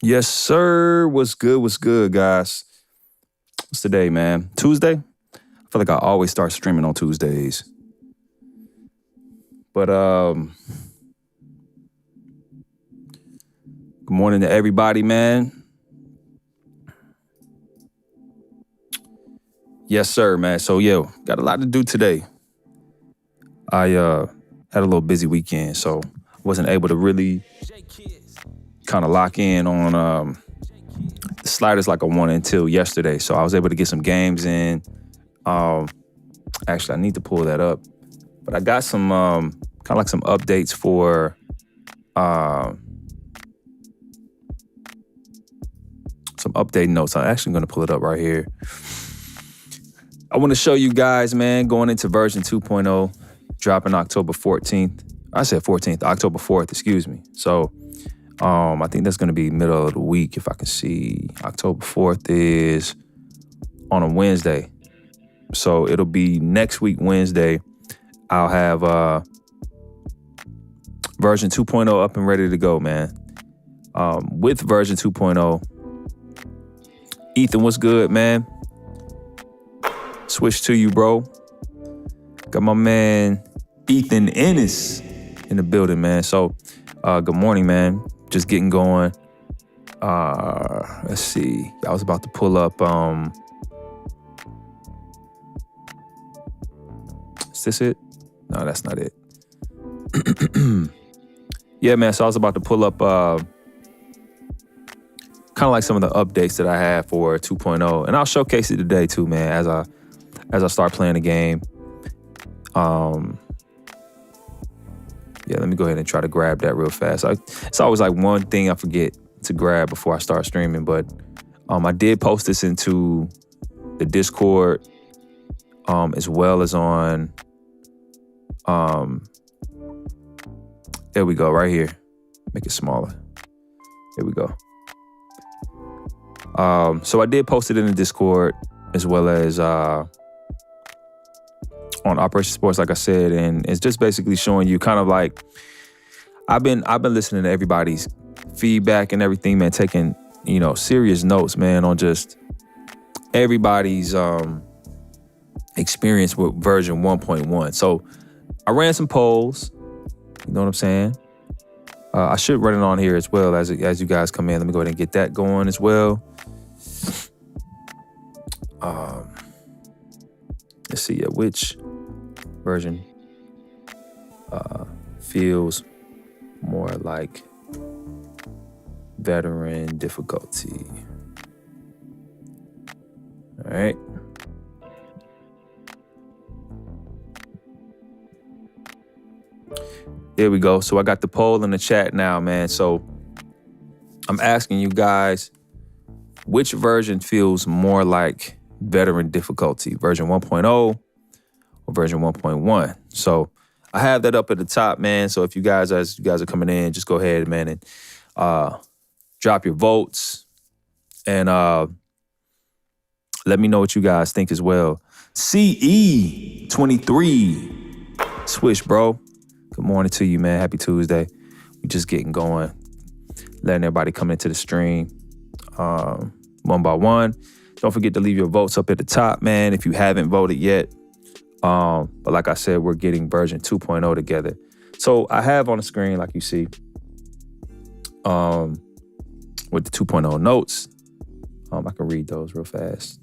Yes, sir. What's good? What's good, guys? What's today, man? Tuesday? I feel like I always start streaming on Tuesdays. But good morning to everybody, man. Yes, sir, man. So, got a lot to do today. I had a little busy weekend, so wasn't able to really kind of lock in on the sliders like I wanted until yesterday. So I was able to get some games in. Actually, I need to pull that up. But I got some kind of like some updates for some update notes. I'm actually going to pull it up right here. I want to show you guys, man, going into version 2.0, dropping October 14th. I said 14th, October 4th, excuse me. So I think that's going to be middle of the week if I can see. October 4th is on a Wednesday. So it'll be next week, Wednesday. I'll have version 2.0 up and ready to go, man. With version 2.0, Ethan, what's good, man? Switch to you, bro. Got my man Ethan Ennis in the building, man. So good morning, man. Just getting going. Let's see. I was about to pull up. Is this it? No, that's not it. Yeah, man. So I was about to pull up kind of like some of the updates that I have for 2.0, and I'll showcase it today too, man. As I start playing the game. Yeah, let me go ahead and try to grab that real fast. It's always like one thing I forget to grab before I start streaming, but I did post this into the Discord as well as on, there we go, right here. Make it smaller. There we go. So I did post it in the Discord as well as on Operation Sports, like I said, and it's just basically showing you kind of like I've been listening to everybody's feedback and everything, man, taking, serious notes, man, on just everybody's experience with version 1.1. So I ran some polls, you know what I'm saying? I should run it on here as well as you guys come in. Let me go ahead and get that going as well. Let's see, which version feels more like veteran difficulty. All right. There we go. So I got the poll in the chat now, man. So I'm asking you guys, which version feels more like veteran difficulty, version 1.0 or version 1.1? So I have that up at the top, man. So if you guys, as you guys are coming in, just go ahead, man, and drop your votes and let me know what you guys think as well. CE23, Swish, bro. Good morning to you, man. Happy Tuesday. We just getting going, letting everybody come into the stream one by one. Don't forget to leave your votes up at the top, man, if you haven't voted yet. But like I said, we're getting version 2.0 together. So I have on the screen, like you see, with the 2.0 notes. I can read those real fast.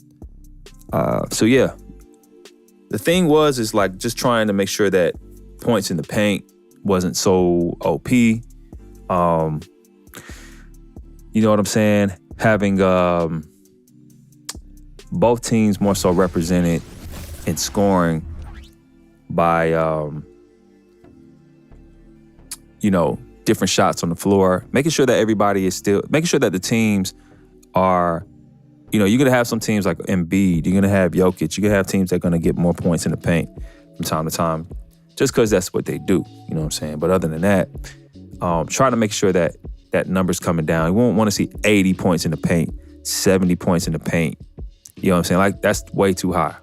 So yeah, the thing is like just trying to make sure that points in the paint wasn't so OP. You know what I'm saying? Having both teams more so represented in scoring by, different shots on the floor, making sure that everybody is making sure that the teams are, you're going to have some teams like Embiid, you're going to have Jokic, you're going to have teams that are going to get more points in the paint from time to time, just because that's what they do, you know what I'm saying? But other than that, trying to make sure that that number's coming down. You won't want to see 80 points in the paint, 70 points in the paint. You know what I'm saying? Like, that's way too high.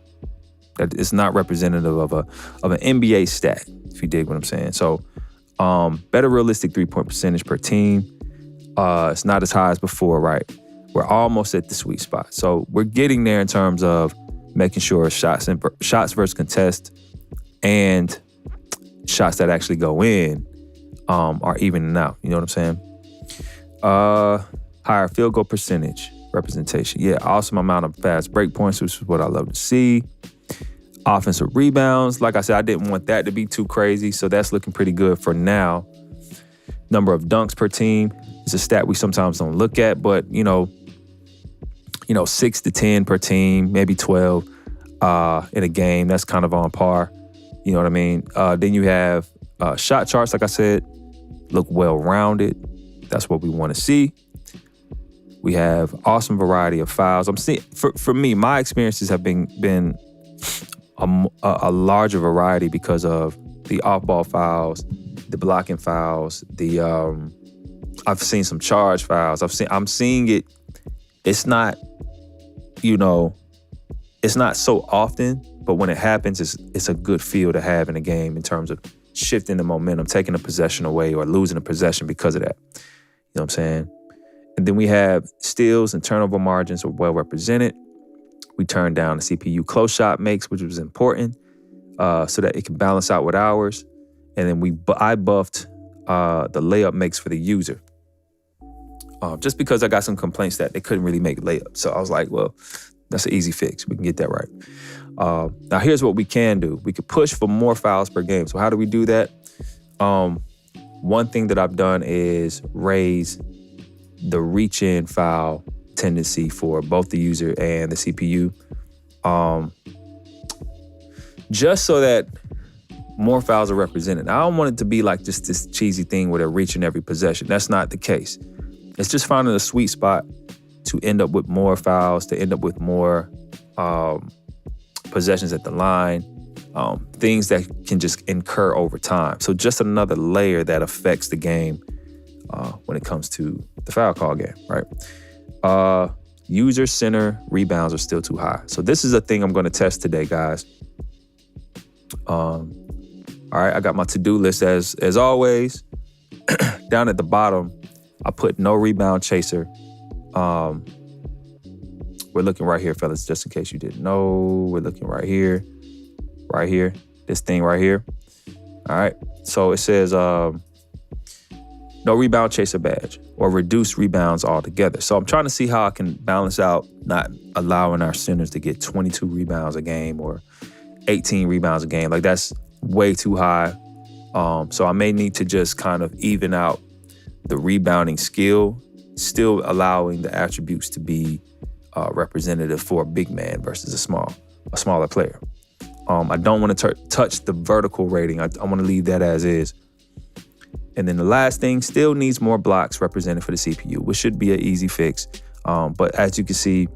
That it's not representative of an NBA stat, if you dig what I'm saying. So better realistic 3-point percentage per team. It's not as high as before, right? We're almost at the sweet spot. So we're getting there in terms of making sure shots versus contest and shots that actually go in are evening out. You know what I'm saying? Higher field goal percentage representation. Yeah, awesome amount of fast break points, which is what I love to see. Offensive rebounds. Like I said, I didn't want that to be too crazy, so that's looking pretty good for now. Number of dunks per team is a stat we sometimes don't look at, but 6 to 10 per team, maybe 12 in a game. That's kind of on par. You know what I mean? Then you have shot charts, like I said, look well-rounded. That's what we want to see. We have awesome variety of fouls. I'm seeing, for me, my experiences have been a larger variety because of the off-ball fouls, the blocking fouls, I've seen some charge fouls. I'm seeing it. It's not, it's not so often, but when it happens, it's a good feel to have in a game in terms of shifting the momentum, taking a possession away or losing a possession because of that. You know what I'm saying? And then we have steals and turnover margins are well represented. We turned down the CPU close shot makes, which was important, so that it can balance out with ours. And then I buffed the layup makes for the user. Just because I got some complaints that they couldn't really make layups. So I was like, well, that's an easy fix. We can get that right. Now here's what we can do. We could push for more fouls per game. So how do we do that? One thing that I've done is raise the reach-in foul tendency for both the user and the CPU. Just so that more fouls are represented. I don't want it to be like just this cheesy thing where they're reaching every possession. That's not the case. It's just finding a sweet spot to end up with more fouls, to end up with more possessions at the line, things that can just incur over time. So just another layer that affects the game when it comes to the foul call game, right? User center rebounds are still too high. So this is a thing I'm going to test today, guys. All right, I got my to-do list as always. Down at the bottom, I put no rebound chaser. We're looking right here, fellas, just in case you didn't know. We're looking right here, this thing right here. All right, so it says no rebound chaser badge or reduce rebounds altogether. So I'm trying to see how I can balance out not allowing our centers to get 22 rebounds a game or 18 rebounds a game. Like that's way too high. So I may need to just kind of even out the rebounding skill, still allowing the attributes to be representative for a big man versus a smaller player. I don't want to touch the vertical rating. I want to leave that as is. And then the last thing, still needs more blocks represented for the CPU, which should be an easy fix. But as you can see,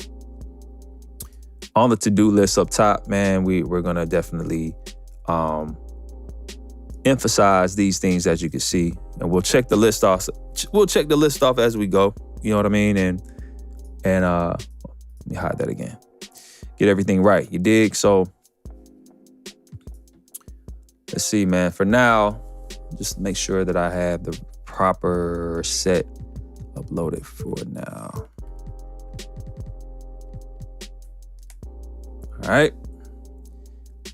on the to-do list up top, man, we're going to definitely emphasize these things, as you can see. And we'll check the list off. We'll check the list off as we go. You know what I mean? And let me hide that again. Get everything right. You dig? So let's see, man. For now, just make sure that I have the proper set uploaded for now. All right.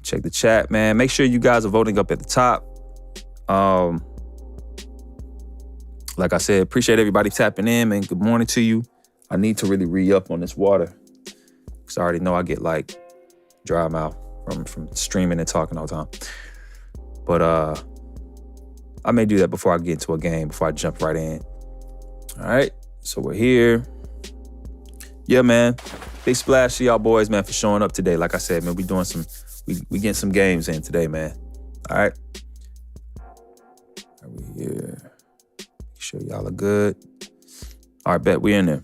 Check the chat, man. Make sure you guys are voting up at the top. Like I said, appreciate everybody tapping in, man. Good morning to you. I need to really re-up on this water because I already know I get like dry mouth from streaming and talking all the time. But I may do that before I get into a game, before I jump right in. All right, so we're here. Yeah, man. Big splash to y'all boys, man, for showing up today. Like I said, man, we getting some games in today, man. All right. Are we here? Make sure y'all are good. All right, bet we in there.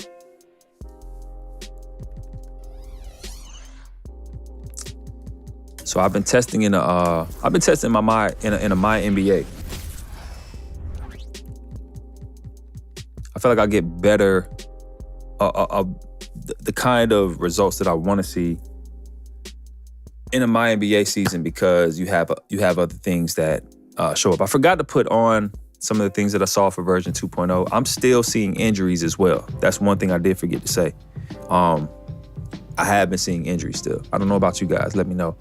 So I've been testing in my My NBA. I feel like I get better, the kind of results that I want to see in a My NBA season because you have other things that show up. I forgot to put on some of the things that I saw for version 2.0, I'm still seeing injuries as well. That's one thing I did forget to say. I have been seeing injuries still. I don't know about you guys. Let me know.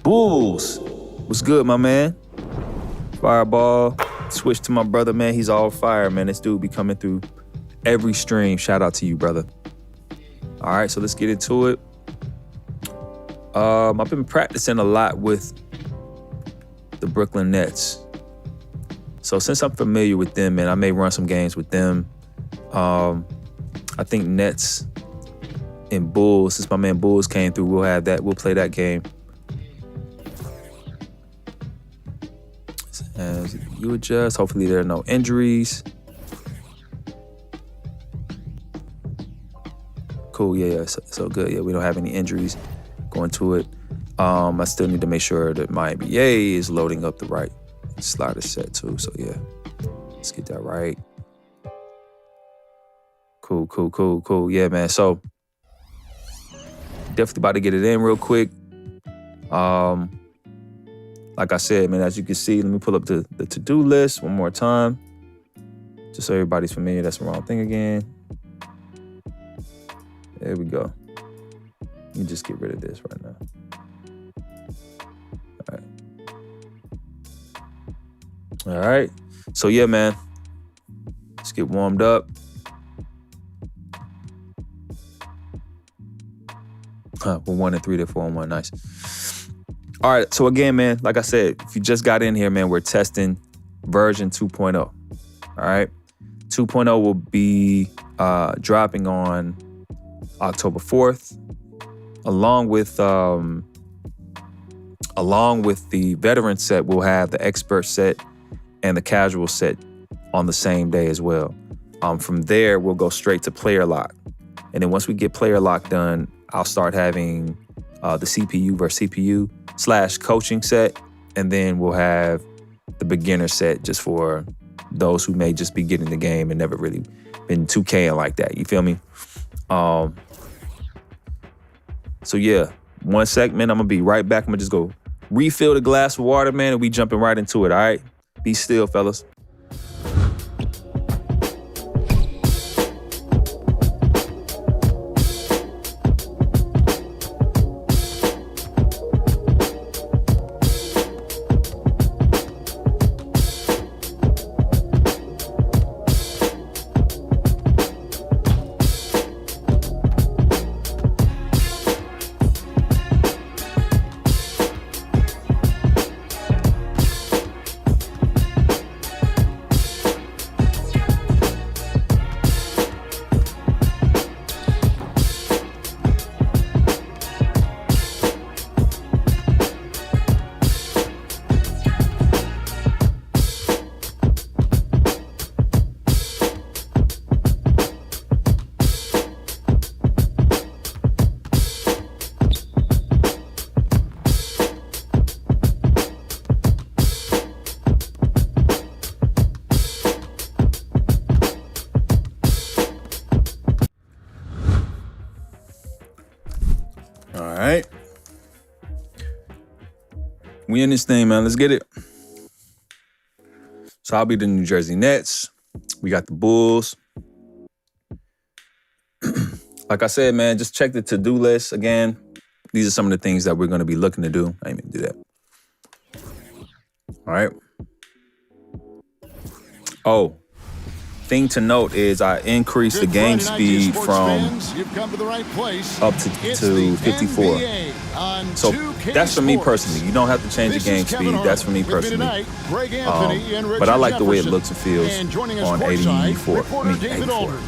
Bulls, what's good, my man? Fireball. Switch to my brother, man. He's all fire, man. This dude be coming through every stream. Shout out to you, brother. All right, so let's get into it. I've been practicing a lot with the Brooklyn Nets. So since I'm familiar with them, man, I may run some games with them. I think Nets and Bulls, since my man Bulls came through, we'll play that game. As you adjust, hopefully there are no injuries. Cool, yeah, so good. Yeah, we don't have any injuries going to it. I still need to make sure that my NBA is loading up the right slider set too. So yeah, let's get that right. Cool. Yeah, man. So definitely about to get it in real quick. Like I said, man, as you can see, let me pull up the to-do list one more time. Just so everybody's familiar, that's the wrong thing again. There we go. Let me just get rid of this right now. All right. So yeah, man. Let's get warmed up. We're 1-3, they're 4-1. Nice. All right. So again, man, like I said, if you just got in here, man, we're testing version 2.0. All right. 2.0 will be dropping on October 4th, along with the veteran set. We'll have the expert set and the casual set on the same day as well. From there, we'll go straight to player lock. And then once we get player lock done, I'll start having the CPU versus CPU / coaching set. And then we'll have the beginner set just for those who may just be getting the game and never really been 2K'ing like that. You feel me? So yeah, one sec, man. I'm gonna be right back. I'm gonna just go refill the glass of water, man, and we jumping right into it, all right? Be still, fellas. We in this thing, man. Let's get it. So I'll be the New Jersey Nets. We got the Bulls. Like I said, man, just check the to-do list again. These are some of the things that we're going to be looking to do. I ain't even do that. All right. Oh, thing to note is I increased the game speed from up to 54. So that's for me personally. You don't have to change the game speed. That's for me personally. But I like the way it looks and feels on 84.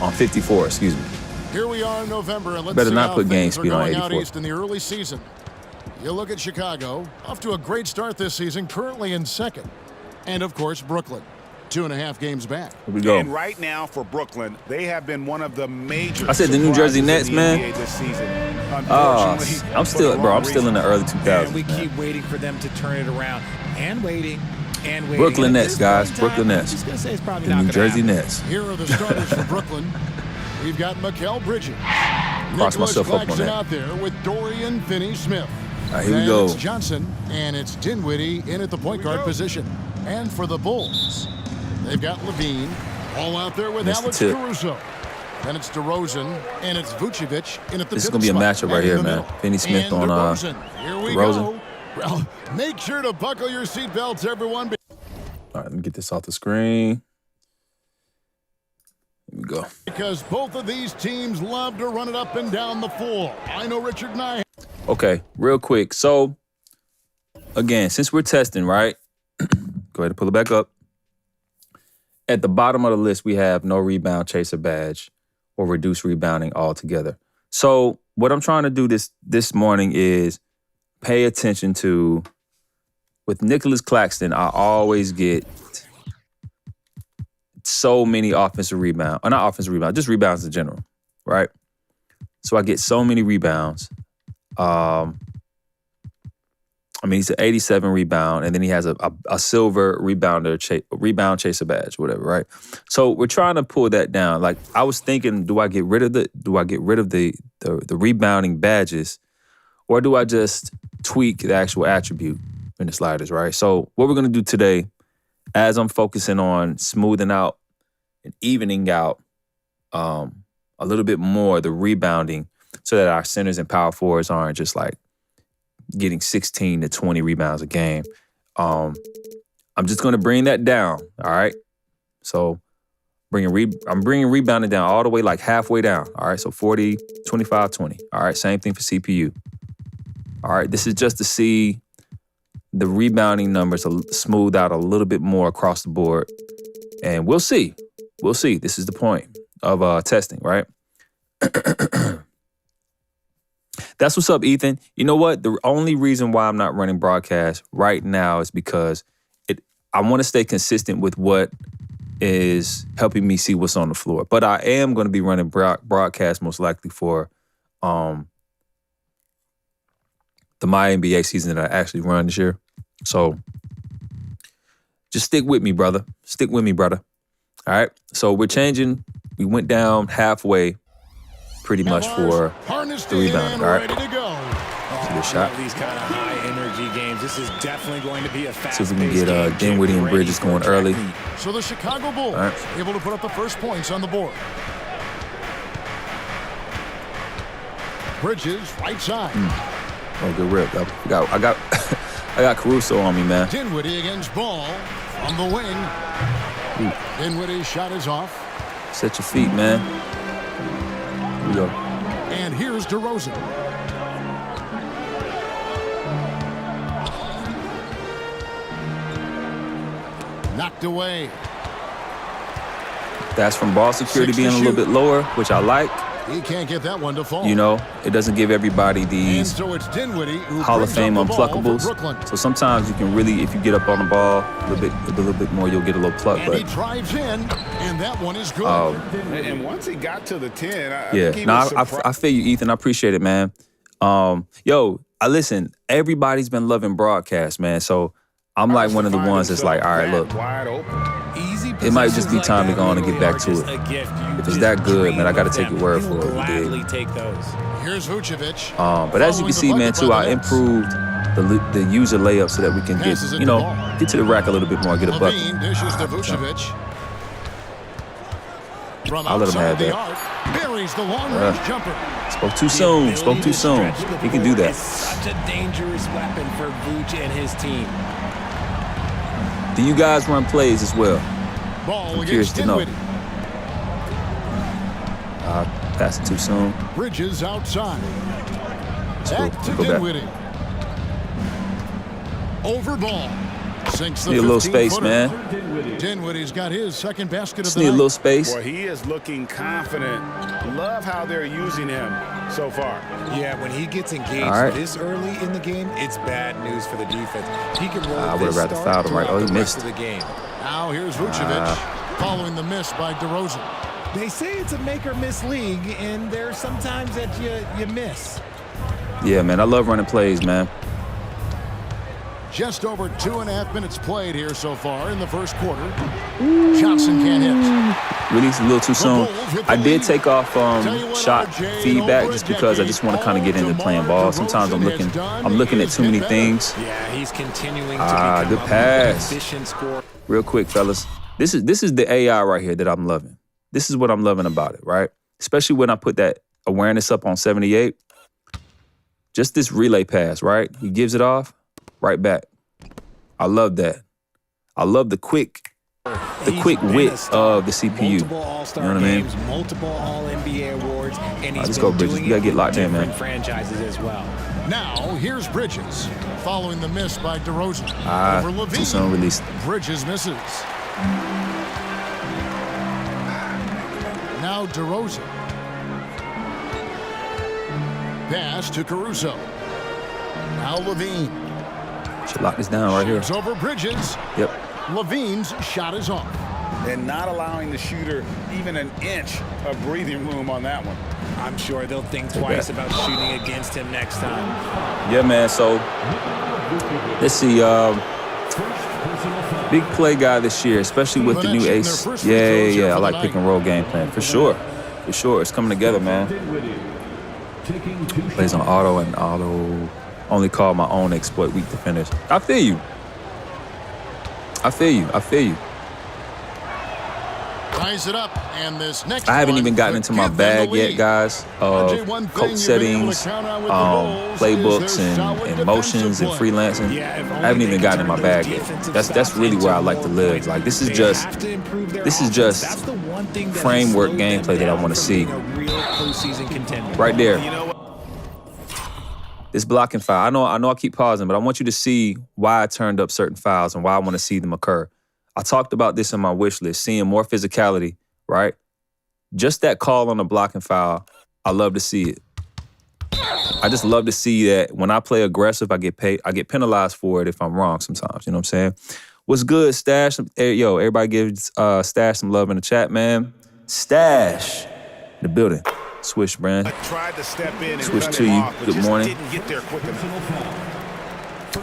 On 54, excuse me. Here we are in November, and let's better not put game speed on 84. Out east in the early season. You look at Chicago, off to a great start this season, currently in second. And of course, Brooklyn, 2.5 games back. Here we go. And right now for Brooklyn, they have been one of the major. I said the New Jersey Nets, man. This season. I'm still in the early 2000s. And we keep waiting for them to turn it around and waiting. Brooklyn Nets, guys. Brooklyn Nets. The New Jersey Nets. Here are the starters for Brooklyn. We've got Mikal Bridges. Cross myself up on that. Out there with Dorian Finney-Smith. All right, here we go. It's Johnson, and it's Dinwiddie in at the point guard position. And for the Bulls, they've got Levine all out there with Missed the Alex tip. Caruso. Then it's DeRozan, and it's Vucevic in at the This is pivot gonna be a spot. matchup right And in here, the man. middle. Finney Smith And on DeRozan. Here we DeRozan. go. Well, make sure to buckle your seatbelts, everyone. All right, let me get this off the screen. Here we go. Because both of these teams love to run it up and down the floor. I know Richard and I. Okay, real quick. So, again, since we're testing, right? Go ahead and pull it back up. At the bottom of the list, we have no rebound chaser badge or reduced rebounding altogether. So, what I'm trying to do this morning is pay attention to, with Nicholas Claxton, I always get so many offensive rebounds. Or not offensive rebounds, just rebounds in general, right? So I get so many rebounds. He's an 87 rebound, and then he has a silver rebound chaser badge, whatever, right? So we're trying to pull that down. Like, I was thinking, do I get rid of the rebounding badges, or do I just tweak the actual attribute in the sliders, right? So what we're gonna do today, as I'm focusing on smoothing out and evening out a little bit more the rebounding, so that our centers and power forwards aren't just like getting 16 to 20 rebounds a game. I'm just going to bring that down, all right? So I'm bringing rebounding down all the way, like halfway down, all right? So 40, 25, 20, all right? Same thing for CPU. All right, this is just to see the rebounding numbers smooth out a little bit more across the board. And we'll see. We'll see. This is the point of testing, right? That's what's up, Ethan. You know what? The only reason why I'm not running broadcast right now is because I want to stay consistent with what is helping me see what's on the floor. But I am going to be running broadcast most likely for the My NBA season that I actually run this year. So just stick with me, brother. Stick with me, brother. All right. So we're changing. We went down halfway pretty much for the rebound. All right. Ready to go. See this shot. These kind of high energy games. This is definitely going to be a fast. See if we can get Dinwiddie and Bridges going early. So the Chicago Bulls able to put up the first points on the board. Bridges, right side. Oh, good rip. I got I got Caruso on me, man. Dinwiddie against Ball on the wing. Dinwiddie's shot is off. Set your feet, man. Here we go. And here's DeRozan. Knocked away. That's from ball security 6 to being a little shoot. bit lower, which I like. He can't get that one to fall. You know, it doesn't give everybody And these so it's Dinwiddie who Hall of brings Fame up the ball for unpluckables. Brooklyn. So sometimes you can really, if you get up on the ball a little bit more, you'll get a little pluck. And he But drives in, and that one is good. And once he got to the 10, I yeah, think he no, was surprised. I feel you, Ethan. I appreciate it, man. I listen. Everybody's been loving broadcast, man. So I'm like one of the ones that's like, all right, look, Wide open. it might just be time to go on and get back to it. If it's that good, man, I got to take your word for it. You Gladly dig? take those. Here's Vucevic. But as you can see, man, too, I improved the user layup so that we can Passes it get, to Ball. get to the rack a little bit more, get a bucket. Levine dishes to Vucevic. From I'll let him outside have the that. arc, buries the long-range jumper. Spoke too soon. Spoke too soon. He can do It's that. such a dangerous weapon for Vooch and his team. Do you guys run plays as well? Ball I'm curious against to know. Dinwiddie. Pass it too soon. Bridges outside. Let's Back to go back. Dinwiddie. Over Ball. Sinks the Need a little 15-footer. space, man. Dinwiddie's got his second basket of Just the need a night. little space. Boy, he is looking confident. Love how they're using him so far. Yeah, when he gets engaged All right. this early in the game, it's bad news for the defense. He can roll I would've this rather start fouled him, right? throughout Oh, he the rest missed. of the game. Now here's Vucevic following the miss by DeRozan. They say it's a make or miss league, and there's sometimes that you miss. Yeah, man. I love running plays, man. Just over 2.5 minutes played here so far in the first quarter. Johnson can't hit. Released a little too soon. I did take off shot feedback just because I just want to kind of get into playing ball. Sometimes I'm looking at too many things. Yeah, he's continuing to good pass. Real quick, fellas. This is the AI right here that I'm loving. This is what I'm loving about it, right? Especially when I put that awareness up on 78. Just this relay pass, right? He gives it off, right back. I love that. I love the quick wit of the CPU. You know what I mean? Multiple All-NBA awards, and he's let's go, Bridges. You gotta get locked in, man. Franchises as well. Now here's Bridges, following the miss by DeRozan. Over Levine. Too soon released. Bridges misses. Now DeRozan. Pass to Caruso. Now Levine. Should lock this down right here. It's over Bridges. Yep. Levine's shot is off. And not allowing the shooter even an inch of breathing room on that one. I'm sure they'll think twice about shooting against him next time. Yeah, man. So let's see. Big play guy this year, especially with the new ace. Yeah. I like pick and roll game plan for sure. It's coming together, man. Plays on auto and auto. Only call my own exploit weak to finish. I feel you. Ties it up, and this next I haven't even gotten into my bag yet, guys. Coach settings, playbooks, and motions and freelancing. I haven't even gotten in my bag yet. That's really where I like to live. Like this is just framework gameplay that I want to see. Right there. This blocking foul. I know I keep pausing, but I want you to see why I turned up certain fouls and why I want to see them occur. I talked about this in my wish list, seeing more physicality, right? Just that call on the blocking foul, I love to see it. I just love to see that when I play aggressive, I get penalized for it if I'm wrong sometimes. You know what I'm saying? What's good, Stash? Yo, everybody gives Stash some love in the chat, man. Stash, the building. Swish, brand. Swish to you. Good morning.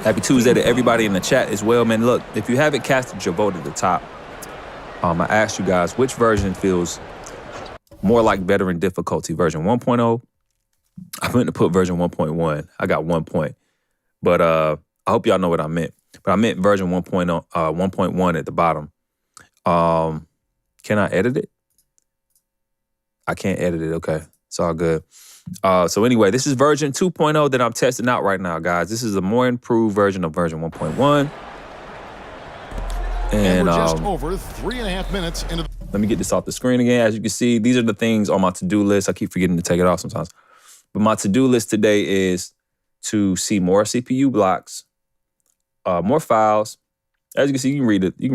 Happy Tuesday to everybody in the chat as well, man. Look, if you haven't casted your vote at the top, I asked you guys which version feels more like veteran difficulty, version 1.0. I meant to put version 1.1. I got 1 point. But I hope y'all know what I meant. But I meant version 1.1 at the bottom. Can I edit it? I can't edit it. Okay. It's all good. So anyway, this is version 2.0 that I'm testing out right now, guys. This is a more improved version of version 1.1. And we're just over 3.5 minutes into the... Let me get this off the screen again. As you can see, these are the things on my to-do list. I keep forgetting to take it off sometimes. But my to-do list today is to see more CPU blocks, more files. As you can see, you can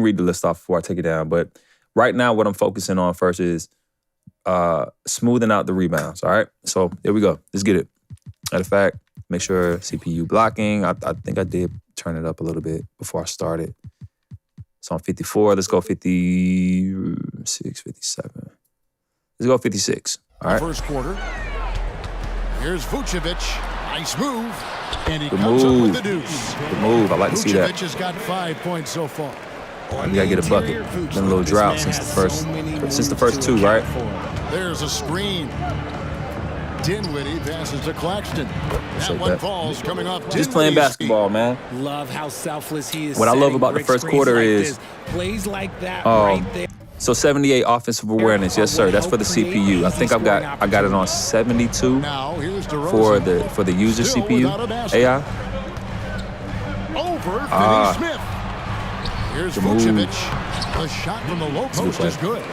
read the list off before I take it down. But right now, what I'm focusing on first is smoothing out the rebounds, all right? So here we go. Let's get it. Matter of fact, make sure CPU blocking. I think I did turn it up a little bit before I started. It's on 54. Let's go 56, 57. Let's go 56, all right? First quarter. Here's Vucevic. Nice move. And he Good comes move. up with the deuce. Good move. I like to see that. Vucevic has got 5 points so far. We gotta get a bucket. Been a little drought since the first two, right? There's a screen. Dinwiddie passes to Claxton. That one falls coming off. Just playing basketball, man. Love how selfless he is. What I love about the first quarter is plays like that right there. So 78 offensive awareness, yes sir. That's for the CPU. I think I got it on 72 for the user CPU AI. Over Finney Smith. Here's Vucevic. The shot from the low post is good.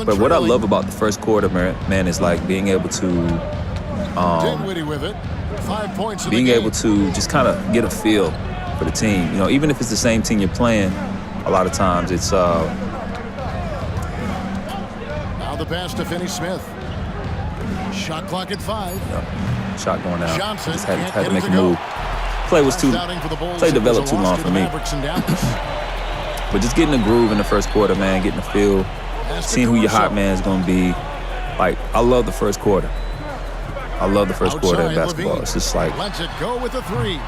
But what I love about the first quarter, man, is like being able to Dinwiddie with it. 5 points. Being able to just kind of get a feel for the team. You know, even if it's the same team you're playing, a lot of times it's Now the pass to Finney Smith. Shot clock at 5. Yep. Shot going out. Johnson Just had to make a move. Play developed too long for me. But just getting a groove in the first quarter, man, getting a feel, seeing who your hot man is going to be. Like, I love the first quarter. I love the first quarter of Outside, basketball. Levine It's just like, lets it go with a three.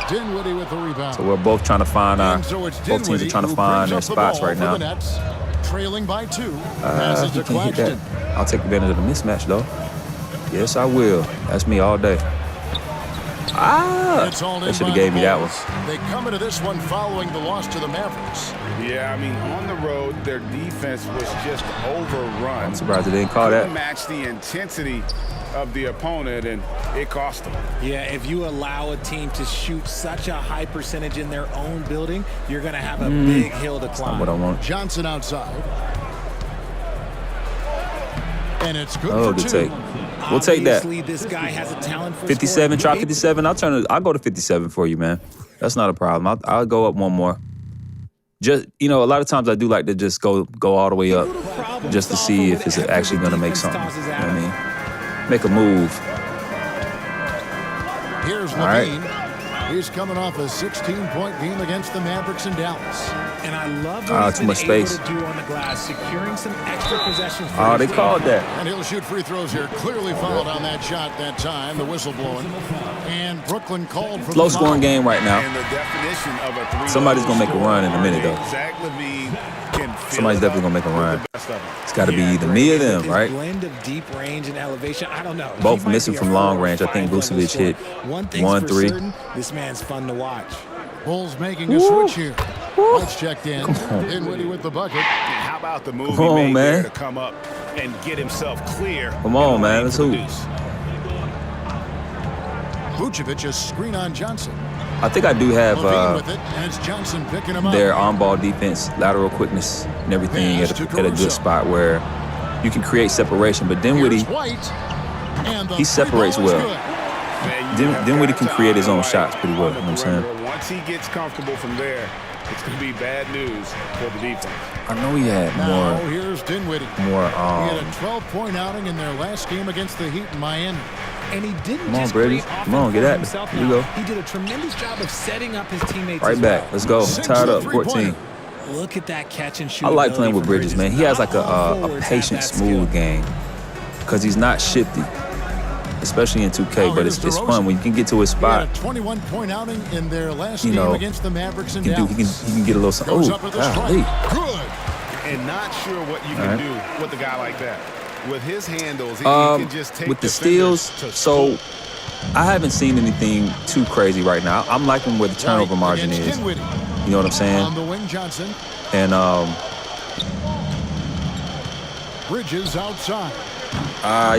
Dinwiddie with the rebound. so we're both trying to find our, And so it's both teams are Dinwiddie trying to who find brings their up the spots ball right for now. the Nets, trailing by 2. Passes You to can hit that. Claxton. I'll take advantage of the mismatch, though. Yes, I will. That's me all day. It's all They in should have by gave the me that one. Bulls. They come into this one following the loss to the Mavericks. Yeah, I mean, on the road, their defense was just overrun. I'm surprised they didn't call that. Couldn't match the intensity of the opponent, and it cost them. Yeah, if you allow a team to shoot such a high percentage in their own building, you're going to have a big hill to climb. What I want. Johnson outside. And it's good Oh, for good 2. take. We'll take that. Obviously, this guy has a talent for 57, try scoring. 57. I'll go to 57 for you, man. That's not a problem. I'll go up one more. Just, a lot of times I do like to just go all the way up just to see if it's actually going to make something. You know what I mean? Make a move. Here's All right. Levine. He's coming off a 16-point game against the Mavericks in Dallas. And I love what too he's much been able space. to do on the glass, securing some extra possessions. Oh, they called that. And he'll shoot free throws here. Clearly fouled on that shot that time. The whistle blowing. And Brooklyn called for Low the scoring foul. game right now. And the definition of a three. Somebody's gonna make a run in a minute, though. Zach LaVine can fill Somebody's it definitely up going to make a run. with the best of them. It's got to be either me or them, His right? blend of deep range and elevation, I don't know. Both He might missing be a from long 4 or range. I think 5 level Vucevic scorer. hit One thing's 1, for 3. certain, this man's fun to watch. Bulls making a switch here. Let's checked in. Dinwiddie with the bucket. How about the move Come on, he made man. there to come up and get himself clear? Come on, in the man. lane Let's for the hoop. deuce. Vucevic a screen on Johnson. I think I do have Levine with it, and it's Johnson picking him up. their on-ball defense, lateral quickness, and everything Pass at to a good Caruso. spot where you can create separation. But Dinwiddie, Here's White. And the he separates free ball is well. good. Man, you have Dinwiddie got can to create his own highlight shots pretty well, on you the know what I'm saying? perimeter. Once he gets comfortable from there, it's going to be bad news for the defense. I know he had Now more here's Dinwiddie. He more. had a 12-point outing in their last game against the Heat in Miami. And he didn't Come on, just Brady. create Come on, offense get for at me. himself Here we now. go. He did a tremendous job of setting up his teammates Right as back. well. Let's go. Sinks Tied the up, 14. three-pointer. Look at that catch and shoot. I like playing with ability Bridges, from man. He has like Not all a forwards have patient, that smooth skill. game because he's not shifty, especially in 2K. Now But here's it's DeRozan. fun when you can get to his He had spot. a 21-point outing in their last You game know, against the Mavericks in He can Dallas. get a little something. Goes Oh, up with the golly. strike. Good. And not sure what you All can right. do with a guy like that. With his handles, he can just take With the defenders steals, to so school. I haven't seen anything too crazy right now. I'm liking where the turnover White margin against is. Dinwiddie. You know what I'm saying? On the wing, Johnson. And Bridges outside.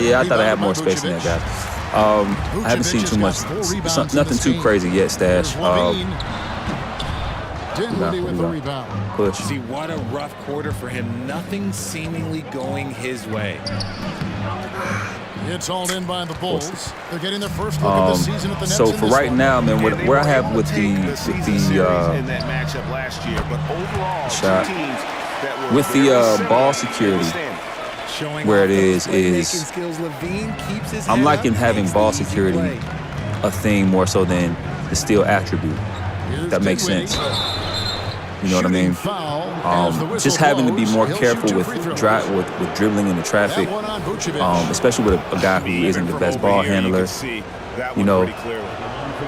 yeah, I thought I had more space in that guy. I haven't seen too much, nothing too crazy yet, Stash. Here's Levine. Dinwiddie with the rebound. Push. See, what a rough quarter for him. Nothing seemingly going his way. It's all in by the Bulls. They're getting their first look at the season at the Nets. So in for this right one. now, man, And they where I were have able with to the take with season the series in that matchup last year, but overall, shot. two teams that were With the, very similar ball in security, the standings. Showing where off it those is playmaking skills, Levine keeps his I'm head liking up, having makes ball the easy security play. a thing more so than the steal attribute. Here's That makes Dinwiddie. sense. You know what I Shooting mean? foul as the whistle Just having to be blows. more He'll careful shoot two with free throws. with dribbling in the traffic, That one on Vucevic. especially with a guy who isn't the From best over ball here, handler. You, can see that You one know, pretty clearly.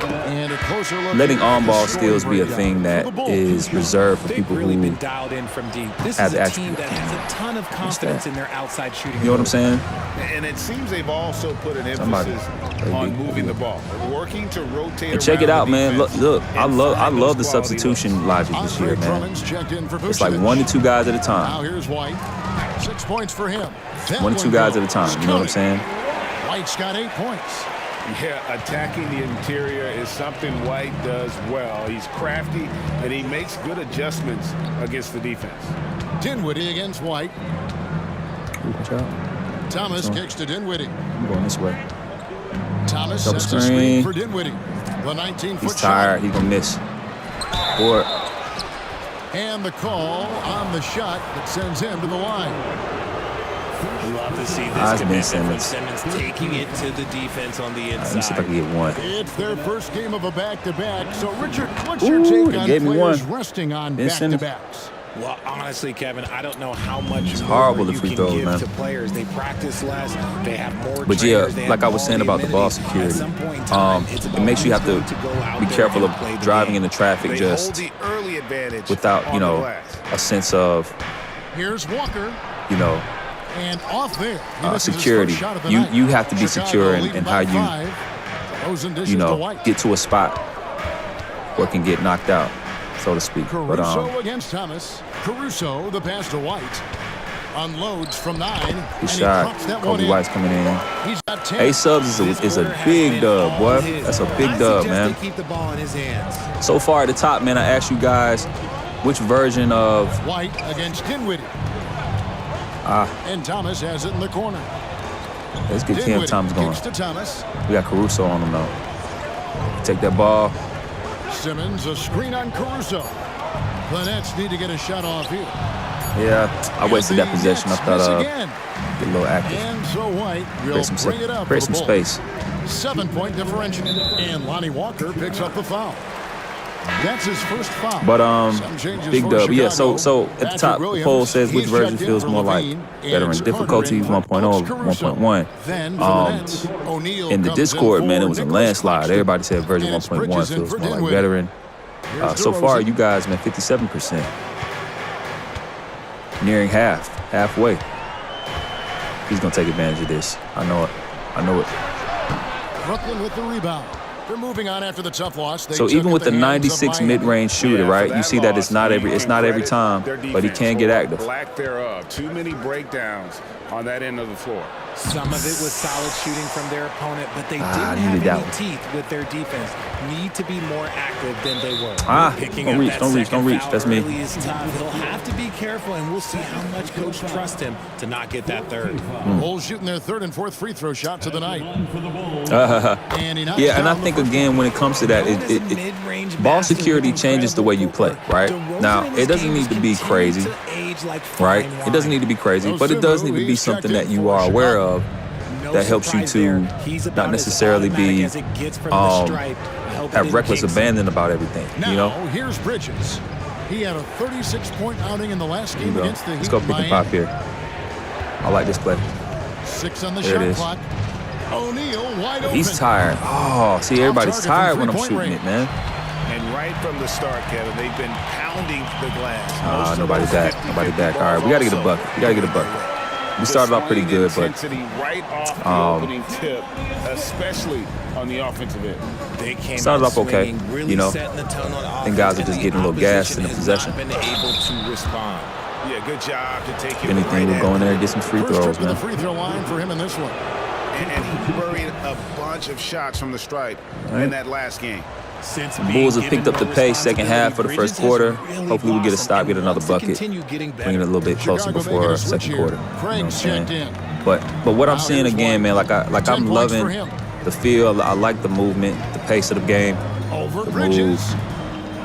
And a closer look Letting at the on-ball scoring skills be a breakdown thing for that the Bulls. is reserved for They've people really who, been dialed in from deep. This have is a the team that has a ton of confidence in their outside shooting. you know what I'm saying? And it seems they've also put an Somebody. emphasis on moving the ball, working to rotate. And check it around out, the man. defense Look, I and love find the those quality substitution logic this Andre year, man. Drummond's checked in for Vucevic. It's like 1 to 2 guys at a Now time. here's White. 6 points for him. That 1 to 2 one guys at a goes. time. You know what I'm saying? White's got 8 points. Yeah, attacking the interior is something White does well. He's crafty, and he makes good adjustments against the defense. Dinwiddie against White. Ooh, watch out. Thomas So- kicks to Dinwiddie. I'm going this way. Thomas Double sets a screen. screen for Dinwiddie. The 19-foot He's tired. He's gonna miss. Board. And the call on the shot that sends him to the line. Love to see this It's Ben commitment from Simmons. Simmons taking it to the defense on the Let me see if I inside. can get one. It's their first game of a back-to-back. So, Richard, what's your Ooh, take they on gave me players one. resting on Ben Simmons. back-to-backs? Well, honestly, Kevin, I don't know how much It's more horrible, the you free can throws, give man. to players. They practice less. They have more But trainers, yeah, like I was saying about the ball security, it makes you have to be careful of driving into traffic just the early advantage without, a sense of, Here's Walker. And off there. He misses his security. first shot of the You night. have to be Chicago secure in leading how by you, 5. DeRozan dishes to White. get to a spot where it can get knocked out, so to speak. Caruso against Thomas. Caruso, the pass to White. Unloads from 9. Good shot. Kobe White's coming in. He's got 10. A-Subs is a big dub, boy. That's a big dub, man. Keep the ball in his hands. So far at the top, man, I asked you guys which version of White against Dinwiddie. And Thomas has it in the corner. let's get Cam Dinwiddie Thomas going. kicks to Thomas. We got Caruso on him though. Take that ball. Simmons, a screen on Caruso. The Nets need to get a shot off here. Yeah, I wasted that possession. I thought again. get a little active. And so White will Create some, bring it up. create some space. 7-point differential. And Lonnie Walker picks up the foul. That's his first foul. But Some changes big for dub. Yeah, Chicago. so at the Patrick top, the Williams, poll says which he's version checked in feels for more like Levine, veteran and difficulty, Carter in 1.0, Caruso. 1.1. Then for the Nets, O'Neal In the comes Discord, in man, for it was a Nicholas landslide. Claxton. Everybody said version And it's 1.1 Bridges in feels for more like Dinwiddie. veteran. Here's So far, DeRozan. you guys, man, 57%. Nearing halfway. He's going to take advantage of this. I know it. Brooklyn with the rebound. They're moving on after the tough loss. They So took even it with the the hands of 96 Miami. mid-range shooter, right? You see that it's not every time, Their but he defense can get or active. Lack thereof. Too many breakdowns on that end of the floor. Some of it was solid shooting from their opponent, but they I didn't needed that have one. any teeth with their defense. Need to be more active than they were. Picking Don't up reach, that don't reach, second don't reach. foul That's me. early is tough. He'll have to be careful, and we'll see how much coach trusts him to not get that third. Bulls shooting their third and fourth free throw shots of the night. And he knocks Yeah, and I down think the first again when it comes to that, ball security changes the way you play, right? Now it doesn't need to be crazy, right? It doesn't need to be crazy, but it does need to be something that you are aware of that helps you to not necessarily be have reckless abandon about everything. Now, here's Bridges. He had a 36-point outing in the last game against the Heat. Let's go pick and pop here. I like this play. 6 on the There it shot is. clock. O'Neal wide open. He's tired. Oh, see, everybody's tired when I'm shooting it, man. And right from the start, Kevin, they've been pounding the glass. Nobody back. Nobody back. All right, we got to get a bucket. We started off pretty good, but right off the opening tip, especially on the offensive end. They came started out off okay, swinging, really setting the tone on offense, think guys are just and getting a little gassed in the opposition has possession. not been able to respond. Yeah, good job to take it. If anything, we'll go in there and get some free First throws, trip to the man. free throw line for him in this one. And he buried a bunch of shots from the stripe in that last game. The Bulls have picked up the pace second half for the first quarter. Hopefully we get a stop, get another bucket, bring it a little bit closer Chicago before making a second switch quarter. here. You know what I'm Craig's saying? checked in. But what I'm Now seeing here's again, man, White. like 10 I'm points loving for him. the feel. I like the movement, the pace of the game. Over The Bridges. moves.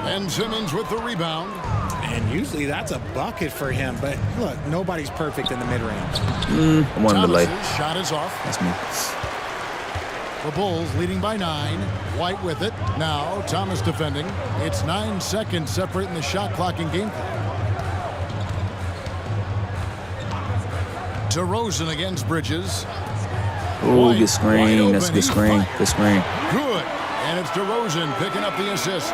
And Simmons with the rebound. And usually that's a bucket for him, but look, nobody's perfect in the mid-range. I wanted to lay. Thomas's shot is off. That's me. The Bulls leading by 9. White with it. Now Thomas defending. It's 9 seconds separating the shot clock and game clock. DeRozan against Bridges. Ooh, good screen. That's a good screen. Good screen. Good. And it's DeRozan picking up the assist.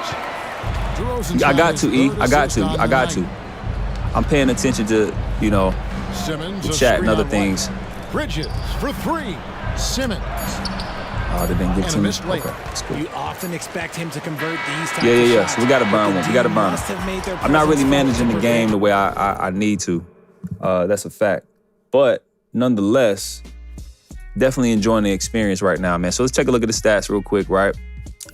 DeRozan's I got got to, his E. third I got assist to. on I the got to. night. I'm paying attention to, Simmons, the a chat and screen other on things. White. Bridges for 3. Simmons. Oh, they didn't get And to a me. missed layup. Okay, that's cool. You often expect him to convert these types of Yeah. shots. So we got to burn but one. the We got to team burn must have made their them. I'm not really presence felt managing to the game the prevent- way I need to. That's a fact. But nonetheless, definitely enjoying the experience right now, man. So let's take a look at the stats real quick, right?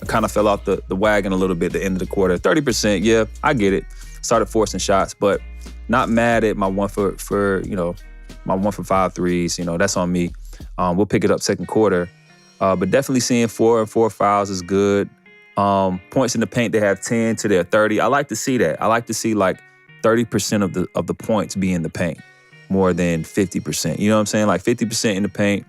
I kind of fell off the wagon a little bit at the end of the quarter. 30%, yeah, I get it. Started forcing shots, but not mad at my 1 for 5 threes. That's on me. We'll pick it up second quarter. But definitely seeing 4 and 4 fouls is good. Points in the paint, they have 10 to their 30. I like to see that. I like to see like 30% of the points be in the paint more than 50%. You know what I'm saying? Like 50% in the paint.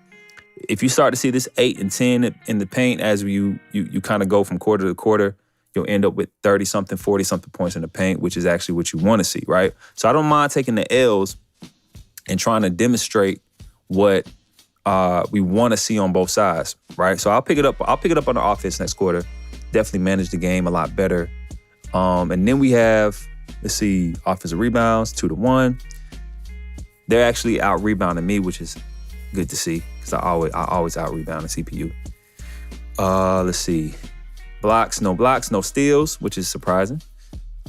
If you start to see this 8 and 10 in the paint as you kind of go from quarter to quarter, you'll end up with 30-something, 40-something points in the paint, which is actually what you want to see, right? So I don't mind taking the L's and trying to demonstrate what we want to see on both sides, right? So I'll pick it up on the offense next quarter. Definitely manage the game a lot better. And then we have, let's see, offensive rebounds, 2-1. They're actually out rebounding me, which is good to see because I always out rebound the CPU. Let's see, blocks, no steals, which is surprising.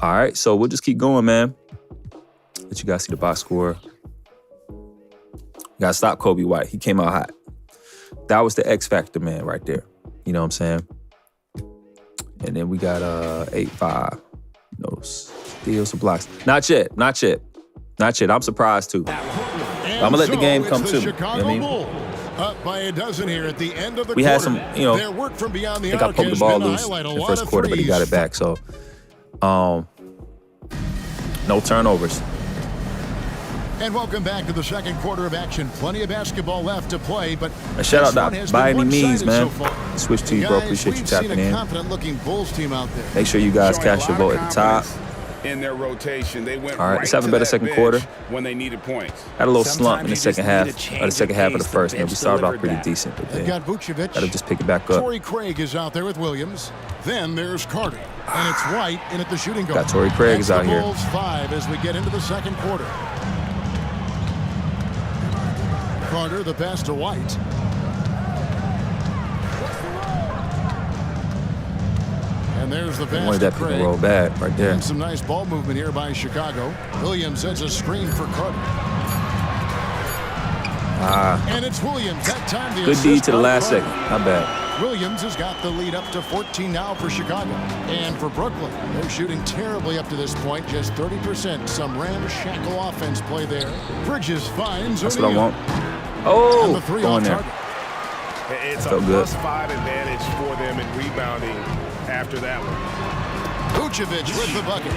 All right, so we'll just keep going, man. Let you guys see the box score. Gotta stop Kobe White. He came out hot. That was the X factor, man, right there. You know what I'm saying? And then we got 8-5. No steals or blocks. Not yet. I'm surprised too. I'm gonna let the game come to me. You know what I mean? Up by a dozen here at the end of the we quarter. had some, you know, Their work from beyond the I think I arc poked the has ball been to loose highlight a in the lot first of quarter, but he got threes. it back. So, no turnovers. And welcome back to the second quarter of action. Plenty of basketball left to play, but A shout out this one to has by been any means, one-sided man. so far. Switch to you, bro. Guys, Appreciate you we've tapping seen a in. confident-looking Bulls team out there. Make sure you guys Showing a cast your lot vote of at the top. confidence in their rotation. They went All right, right let's have a to better that second bench quarter. when they needed points. Had a little slump in the Sometimes second you half, just need a or the change second of half of the pace. first. The Man, we bench started off delivered pretty that. decent, but They've then got Vucevic. gotta just pick it back up. Torrey Craig is out there with Williams. Then there's Carter. And it's White in at the shooting guard. Got Torrey Craig That's is out the here. Bulls 5 as we get into the second quarter. Carter, the pass to White. And there's the pass Wanted to that pick and Craig. roll bad right there. And some nice ball movement here by Chicago. Williams sets a screen for Carter. And it's Williams. That time the Good D assist to the by last Carter. second. Not bad. Williams has got the lead up to 14 now for Chicago. And for Brooklyn, they're shooting terribly up to this point, just 30%. Some ramshackle offense play there. Bridges finds That's what I O'Neal. want. And Oh, the three go off in there. target. It's a Felt good. +5 advantage for them in rebounding after that one. Vucevic with the bucket.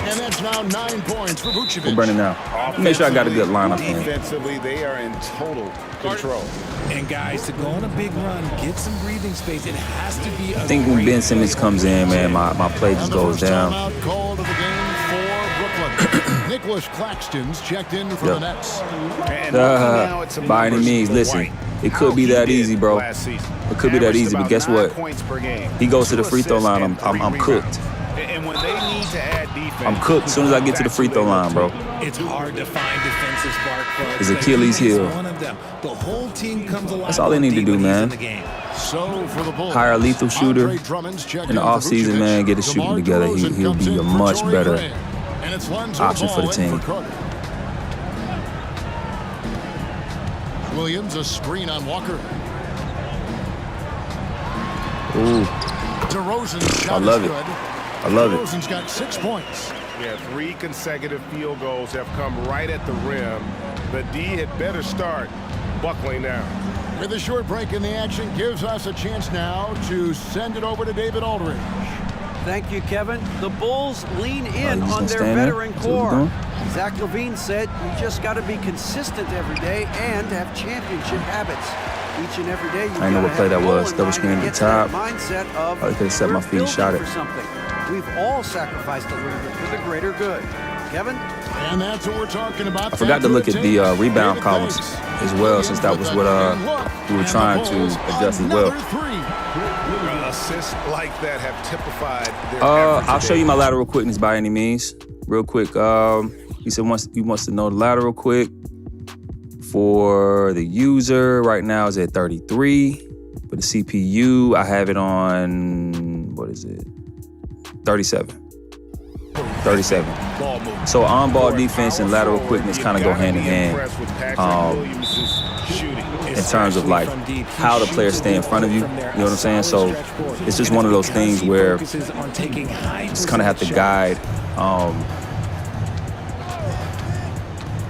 And that's now 9 points for Vucevic. We're burning now. Make sure I got a good lineup in. Defensively, they are in total control. And guys, to go on a big run, get some breathing space. It has to be. I think when Ben Simmons comes in, man, my play just And the goes first down. timeout called of the game for Brooklyn. Nicholas Claxton's checked in for Yep. the Nets. And now it's a By any numbers means, for listen, White. it could How be he that did easy, bro. last season. It could be that Averaged easy, but about guess 9 what? points per game, He goes to the 2 free throw line, assists and I'm 3 cooked. rebounds. And when they need to add defense, I'm cooked as soon as I get to the free throw line, bro. It's hard to find defensive spark plugs. His but Achilles he's heel. one of them. The whole team comes alive. That's all they need to do, when he's man. in the game. So for the Bulls, Hire a lethal shooter Andre Drummond's checked in the in for offseason, Vucevic. man. Get his shooting DeMar together. DeRozan He'll comes be in a for much Torrey better Craig. And it's Lonzo option for the Ball in team. Carter. Williams, a screen on Walker. Ooh, DeRozan's shot I love is it. good. I love it. DeRozan's got 6 points. Yeah, 3 consecutive field goals have come right at the rim. The D had better start buckling down. With a short break in the action, gives us a chance now to send it over to David Aldridge. Thank you, Kevin. The Bulls lean in he's on gonna their stand there? veteran That's what we're core. doing? Zach LaVine said, you just got to be consistent every day and have championship habits. Each and every day, you I know what play that was. Double Double screen at the top. Mindset of Probably could've set my we're feet, building shot it. for something. We've all sacrificed a little bit for the greater good. Kevin? And that's what we're talking about. I forgot to look at the rebound columns as well, since that was what we were trying to adjust as well. Assists like that have typified their I'll show you my lateral quickness by any means. Real quick. He said he wants to know the lateral quick for the user. Right now is at 33. For the CPU, I have it on, what is it? 37. 37. So on-ball defense and lateral quickness kind of go hand in hand in terms of like how the players stay in front of you. You know what I'm saying? So it's just one of those things where you just kind of have to guide.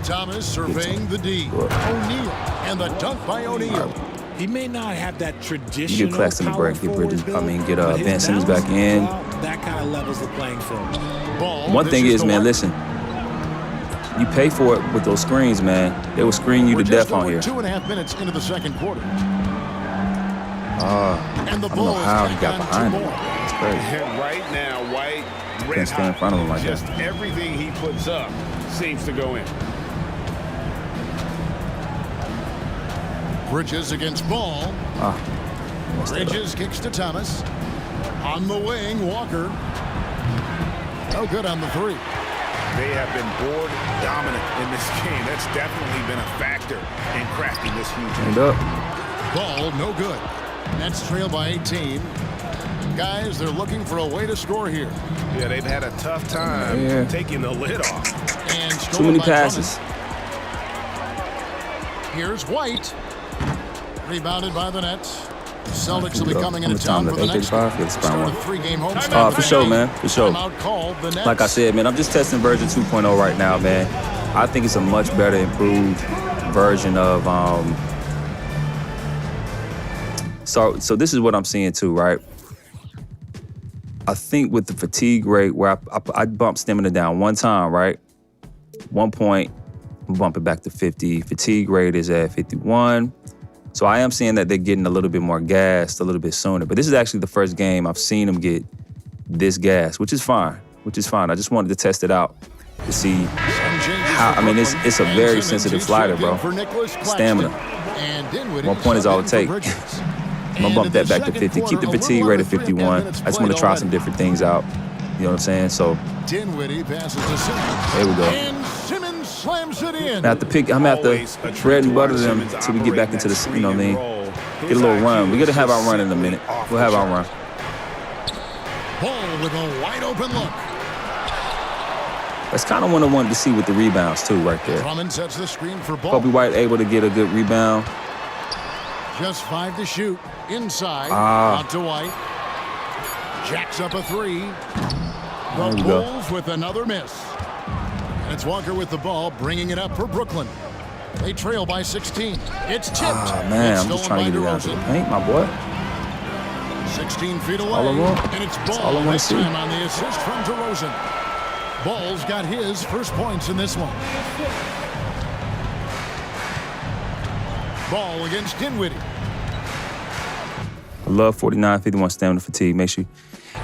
Thomas surveying the D. O'Neal. And the dunk by O'Neal. He may not have that traditional. You get Claxton a break, get Bridges. power forward Get build, but Ben his Simmons back balance in. That kind of levels the playing field. Ball. One thing This is, the man, one. listen. You pay for it with those screens, man. They will screen you We're to just death on over here. 2.5 minutes into the second quarter. And the I don't know Bulls how he tack got on behind 2 him. more. crazy. And right now, White, red Can't stay in front of him like just that. everything he puts up seems to go in. Bridges against Ball. Bridges kicks to Thomas. On the wing, Walker. No good on the three. They have been board dominant in this game. That's definitely been a factor in crafting this huge Stand lead. up. Ball, no good. Nets trail by 18. Guys, they're looking for a way to score here. Yeah, they've had a tough time taking the lid off. And Too many passes. Here's White. Rebounded by the Nets. Celtics will be coming into How town much for the time next left? game. 8:35. Start a three-game homestand. For sure, man. For sure. Timeout called. The Nets. Like I said, man, I'm just testing version 2.0 right now, man. I think it's a much better, improved version of. So this is what I'm seeing too, right? I think with the fatigue rate, where I bumped stamina down one time, right? 1 point, bump it back to 50. Fatigue rate is at 51. So I am seeing that they're getting a little bit more gassed a little bit sooner. But this is actually the first game I've seen them get this gas, which is fine. I just wanted to test it out to see how. I mean, it's a very sensitive slider, bro. Stamina. 1 point is all it takes. I'm gonna bump that back to 50. Keep the fatigue rate at 51. I just want to try some different things out. You know what I'm saying? So Dinwiddie passes to Simmons. there we go. And Simmons slams it in. I'm gonna have to bread and butter them till we get back into the, you know what I mean? Get a little run. We're gonna have our run in a minute. We'll have our run. Ball with a wide open look. That's kind of what I wanted to see with the rebounds too, right there. Drummond sets the screen for Ball. Kobe White able to get a good rebound. Just 5 to shoot. Inside. Out to White. Jacks up a three. The Bulls with another miss. And it's Walker with the ball, bringing it up for Brooklyn. They trail by 16. It's tipped. Man, It's I'm just stolen trying to get by it down to the DeRozan. paint, my boy. 16 feet away. all I want. And it's That's all I Ball wanna this see. time on the assist from DeRozan. Ball's got his first points in this one. Ball against Dinwiddie. I love 49-51 stamina fatigue. Make sure.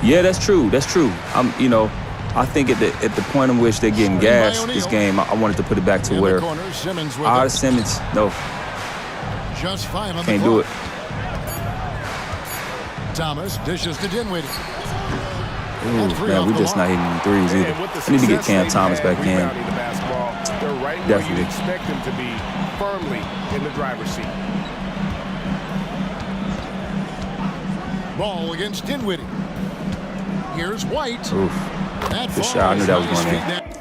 Yeah, that's true. I think at the point in which they're getting gassed this game, I wanted to put it back to In where the corner, Simmons with it. Simmons, no, Just 5 on can't the do clock. it. Thomas dishes to Dinwiddie. Ooh, man, we're just not hitting any threes either. I need to get Cam Thomas back in. The basketball, they're right where Definitely. you'd expect them to be, firmly in the driver's seat. Ball against Dinwiddie. Here's White. Oof. That Good shot. I knew that was falls going on his in. feet now.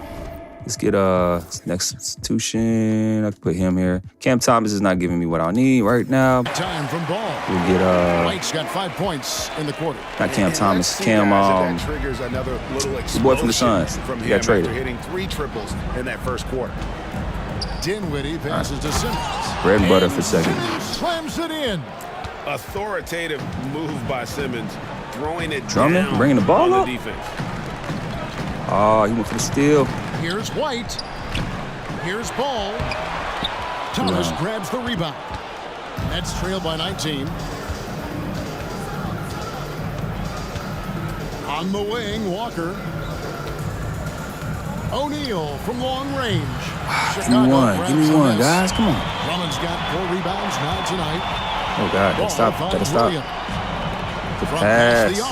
Let's get next substitution. I can put him here. Cam Thomas is not giving me what I need right now. Time from Ball. We'll get White's got 5 points in the quarter. not Cam Thomas, Let's see, Cam guys, if that triggers another little the boy from the explosion Suns. from He him got after traded. hitting 3 triples in that first quarter. Dinwiddie passes to Simmons. Bread and butter for second. Simmons slams it in. Authoritative move by Simmons, throwing it Drummond, down bringing the ball on up? the defense. Oh, he went for the steal. Here's White. Here's Ball. Thomas Yeah. grabs the rebound. Nets trail by 19. On the wing, Walker. O'Neal from long range. Give me one. Give me one, guys. Come on. Drummond's got 4 rebounds now tonight. Oh, God. Gotta stop. Ball Gotta finds stop. Williams. Good From past the pass.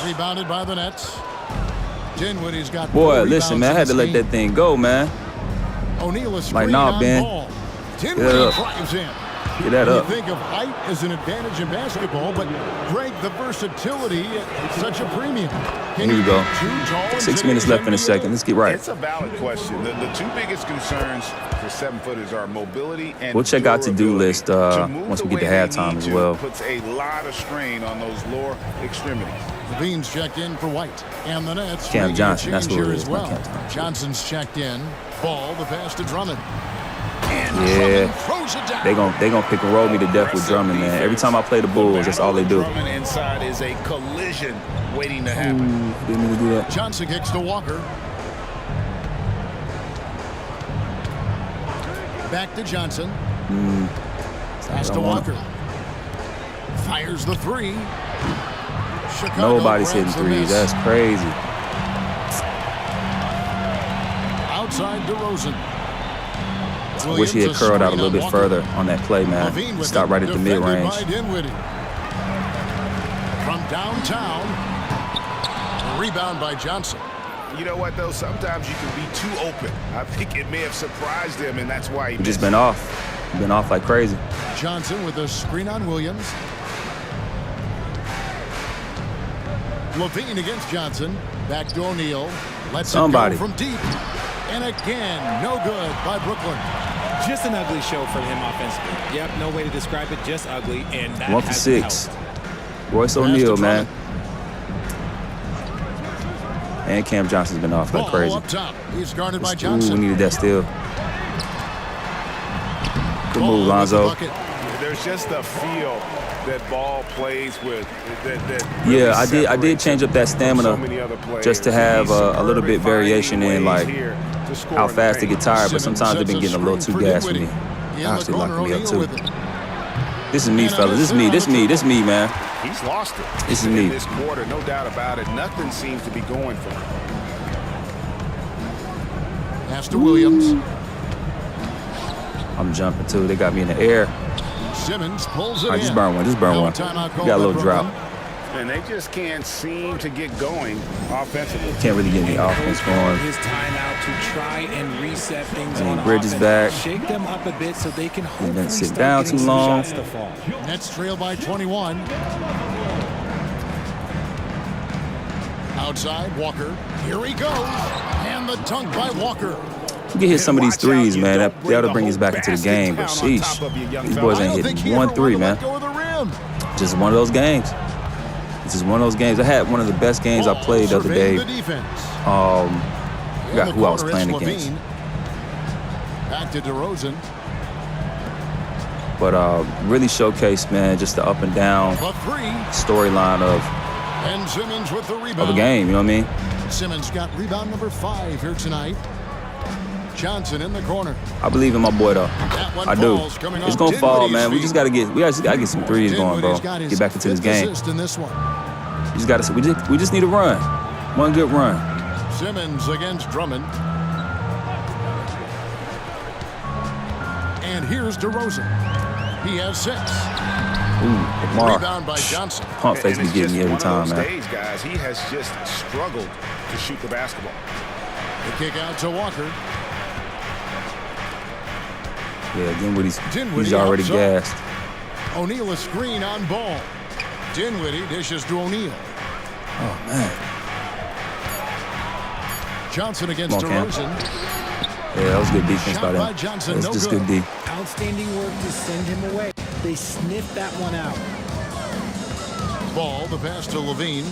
arc. Rebounded by the Nets. Dinwiddie's got Boy, 4 listen, rebounds man. I in had to this let game. that thing go, man. O'Neal is Like, nah, Ben. Ball. Get Dinwiddie up. drives in. Get that up. You think of height as an advantage in basketball, but Greg, the versatility at such a premium. Can Here we you go. be too tall in 6 minutes today's left in the NBA? second. Let's get right. It's a valid question. The two biggest concerns for 7-footers are mobility and We'll check our to-do durability. list To move once we the get to way they halftime need as to well. Puts a lot of strain on those lower extremities. Levine's checked in for White. And the Nets Cam making a Johnson, that's change who it here is, as not well. Cam Thomas. Johnson's checked in. Ball, the pass to Drummond. And Yeah. Drummond throws it down. They gon' pick and roll me to death with Drummond, man. Every time I play the Bulls, that's all they do. Drummond inside is a collision waiting to happen. Didn't mean to do that. Johnson kicks to Walker. Back to Johnson. Pass to I want Walker. Fires the 3. Chicago Nobody's hitting grabs the threes. miss. That's crazy. Outside DeRozan. Wish he had Williams, curled out a screen little on bit Walker. further on that play, man. Levine with Stop it, right at the defended mid-range. by Dinwiddie. From downtown. Rebound by Johnson. You know what, though? Sometimes you can be too open. I think it may have surprised him, and that's why he Just missed. been off. Been off like crazy. Johnson with a screen on Williams. Levine against Johnson. Back to O'Neal. Lets Somebody. it go from deep. And again, no good by Brooklyn. Just an ugly show for him offensively. Yep, no way to describe it, just ugly, and that 1 for hasn't 6. helped. Royce O'Neal, man. And Cam Johnson's been off like Ball crazy. up top. He's guarded by Ooh, Johnson. we needed that steal. Good Ball move, with the Lonzo. bucket. There's just a feel that ball plays with. That Yeah, really I did separates change up that him from so many stamina other players. just to have He's a little bit superb at variation finding in ways like here to score how in the fast they paint. get tired, but Simmons sometimes they've been sets getting a little screen too for gas for me. Dinwiddie. In Gosh, the they corner, locking me up O'Neal too. with it. This is me, fellas. This is me. This is me. This is me, man. He's lost it. This is in me. this quarter, no doubt about it. Nothing seems to be going for him. Pass to Williams. I'm jumping too. They got me in the air. Simmons pulls it All right, in. just burn one. Just burn Now a one. timeout We call got a by little Brooklyn. drought. And they just can't seem to get going offensively. Can't really get any offense going. His timeout to try and reset things I need on Bridges offense. back. Shake them up a bit so they can been hopefully sit start down getting too some long. shots to fall. Nets trail by 21. Outside, Walker. Here he goes. And the dunk by Walker. We can hit some of these Watch out, threes, you man. don't That'll bring bring the us back whole into the basket game. But down on sheesh, top of you, young these fella. boys I ain't don't think hitting he 1 ever 3, wanted to man. let go of the rim. Just one of those games. This is one of those games. I had one of the best games I played the other day. Surveying the defense. Forgot who I was playing against. Back to DeRozan. But really showcased, man, just the up and down A three. storyline of And Simmons with the rebound. a game. You know what I mean? Simmons got rebound number 5 here tonight. Johnson in the corner. I believe in my boy though. That one I do. falls coming It's off gonna fall, Dinwiddie's man. We feet. just gotta get some threes going, bro. Dinwiddie's got his Get back into this 5th game. assist in this one. We just need a run. One good run. Simmons against Drummond. And here's DeRozan. He has 6. Ooh, Lamar. Rebound by Johnson. Pump face And be it's getting just me every one time, of those man. days, guys. He has just struggled to shoot the basketball. The kick out to Walker. Yeah, Dinwiddie's Dinwiddie he's already outside. gassed. O'Neal a screen on ball. Dinwiddie dishes to O'Neal. Oh man. Johnson against Come on, Cam. DeRozan. Yeah, that was good defense Shot by by them. Johnson, That's no just good. good D. Outstanding work to send him away. They sniffed that one out. Ball, the pass to Levine.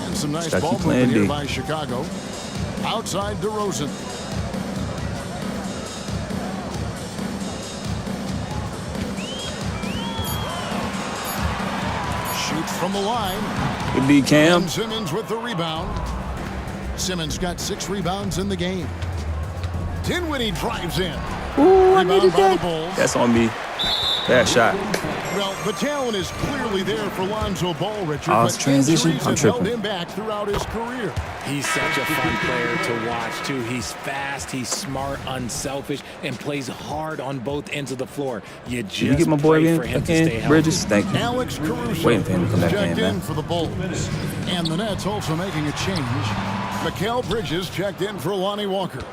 And some nice Gotta ball keep playing movement here D. by Chicago. Outside DeRozan. Shoots from the line. Good D, Cam. And Simmons with the rebound. Simmons got 6 rebounds in the game. Dinwiddie drives in. Ooh, I Rebound needed by the that. Bulls. That's on me. Bad shot. Well, the talent is clearly there for Lonzo Ball, Richard, Oh, but it's transition? injuries I'm have held tripping. him back throughout his career. He's such a fun player to watch, too. He's fast, he's smart, unselfish, and plays hard on both ends of the floor. You just Did you get my boy pray in for him to again? stay healthy. Bridges, thank you. Alex Caruso Waiting for him to come back checked in, man. for the Bulls. And the Nets also making a change. Mikal Bridges checked in for Lonnie Walker.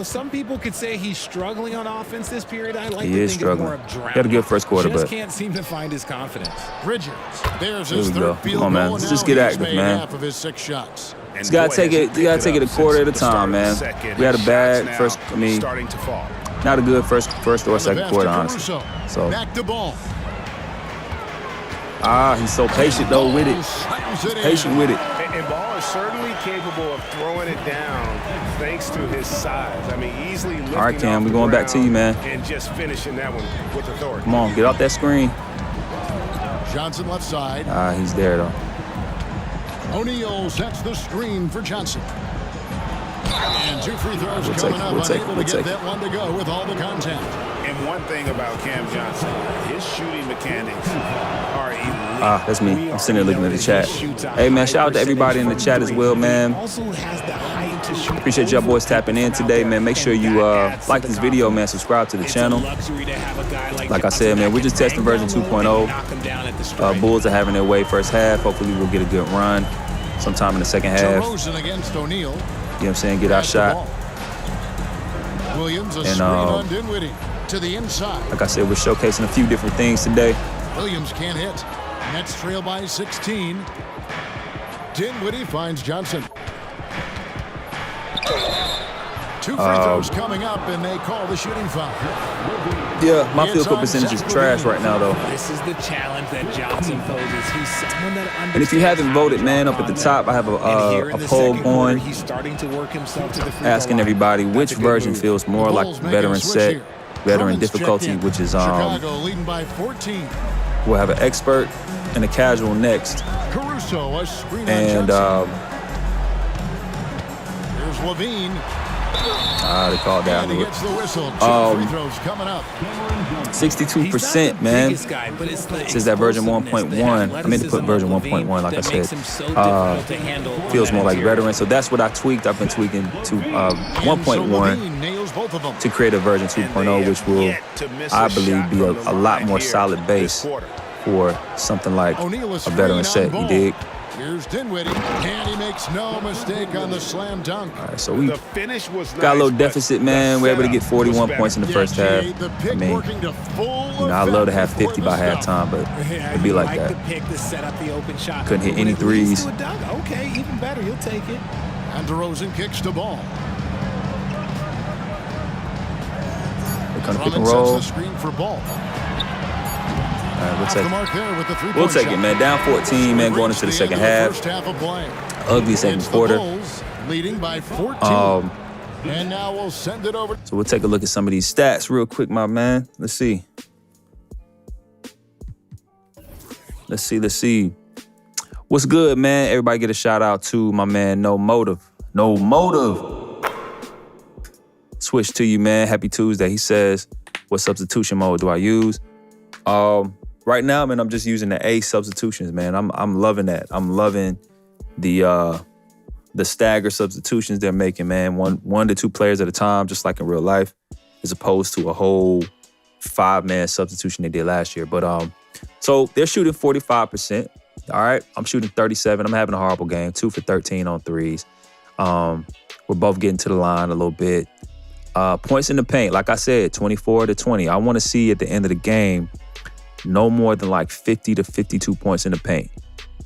Some people could say he's struggling on offense this period. I like He to is think struggling. of more of drought. He had a good first quarter, Just but can't seem to find his confidence. Bridges, there's Here his we go. third field Come on, man. goal, Let's and just now get he's active, made man. half of his 6 shots. And You gotta boy, take has he it. You gotta picked take it a up quarter at a since the start time, of the man. second. We had a His bad shots now first. I mean, starting to fall. not a good first or The second pass quarter, to honestly. Caruso. So Back to Ball. he's so patient though with it. Slams it in. Patient with it. And Ball is certainly capable of throwing it down thanks to his size. I mean, easily lifting All right, Cam, off we're the going back to ground you, man. And just finishing that one with authority. Come on, get off that screen. Johnson left side. He's there though. O'Neal sets the screen for Johnson. And 2 free throws We'll take coming it, up. we'll take it, Unable we'll to take get it. that one to go with all the contact. And one thing about Cam Johnson. His shooting mechanics are elite. That's me. I'm sitting there looking at the chat. Hey, man, shout out to everybody in the chat as well, man. Appreciate y'all boys tapping in today, man. Make sure you like this video, man. Subscribe to the channel. Like I said, man, we're just testing version 2.0. Bulls are having their way first half. Hopefully we'll get a good run sometime in the second half. Against O'Neal. You know what I'm saying? Get our shot. Williams, a screen on Dinwiddie to the inside. Like I said, we're showcasing a few different things today. Williams can't hit. Nets trail by 16. Dinwiddie finds Johnson. 2 free throws coming up, and they call the shooting foul. Yeah, my field goal percentage is trash right now, though. This is the challenge that Johnson poses. He's someone that understands. And if you haven't voted, man, up at the top, I have a poll going, he's starting to work himself to the free asking everybody which version feels more like veteran set, veteran difficulty, which is Chicago leading by 14. We'll have an expert and a casual next. Caruso, a screen and on here's Levine. They called that. And he gets the whistle. 2 free throws coming up. 62%, man. Says that version 1.1. I meant to put version 1.1, like I said. Feels more like veteran. So that's what I tweaked. I've been tweaking to 1.1 to create a version 2.0, which will, I believe, be a lot more solid base for something like a veteran set. You dig? Here's Dinwiddie, and he makes no mistake on the slam dunk. All right, so we got a little deficit, man. We're able to get 41 points in the first half. I mean, I love to have 50 by halftime, but it'd be like that. Couldn't hit any threes. Okay, even better. He'll take it. And DeRozan kicks the ball. They're going to pick and roll. The screen for Ball. All right, we'll take it, man. Down 14, man, going into the second half. Ugly second quarter. Leading by 14. And now we'll send it over. So we'll take a look at some of these stats real quick, my man. Let's see. Let's see. What's good, man? Everybody get a shout out to my man, No Motive. No Motive. Switch to you, man. Happy Tuesday. He says, what substitution mode do I use? Right now, man, I'm just using the A substitutions, man. I'm loving that. I'm loving the stagger substitutions they're making, man. One to 2 players at a time, just like in real life, as opposed to a whole 5-man substitution they did last year. But so they're shooting 45%. All right, I'm shooting 37. I'm having a horrible game. 2 for 13 on threes. We're both getting to the line a little bit. Points in the paint, like I said, 24 to 20. I want to see at the end of the game no more than like 50 to 52 points in the paint.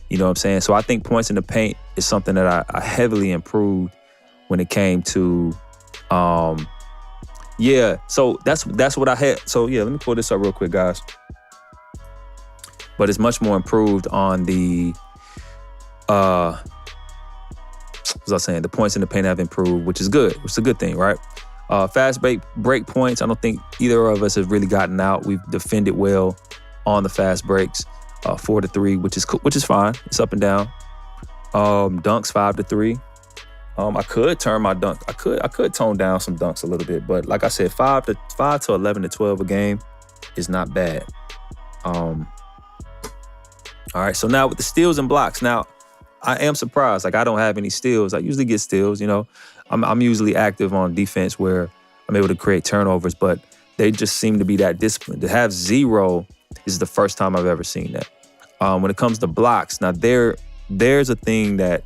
You know what I'm saying? So I think points in the paint is something that I heavily improved when it came to, yeah. So that's what I had. So yeah, let me pull this up real quick, guys. But it's much more improved on the, what was I saying? The points in the paint have improved, which is good. Which is a good thing, right? Fast break points, I don't think either of us have really gotten out. We've defended well on the fast breaks, 4 to 3, which is fine. It's up and down. Dunks 5 to 3. I could turn my dunk. I could tone down some dunks a little bit, but like I said, 5 to 11 to 12 a game is not bad. All right, so now with the steals and blocks, now I am surprised. Like I don't have any steals. I usually get steals, you know. I'm usually active on defense where I'm able to create turnovers, but they just seem to be that disciplined. To have 0 is the first time I've ever seen that. When it comes to blocks, now there's a thing that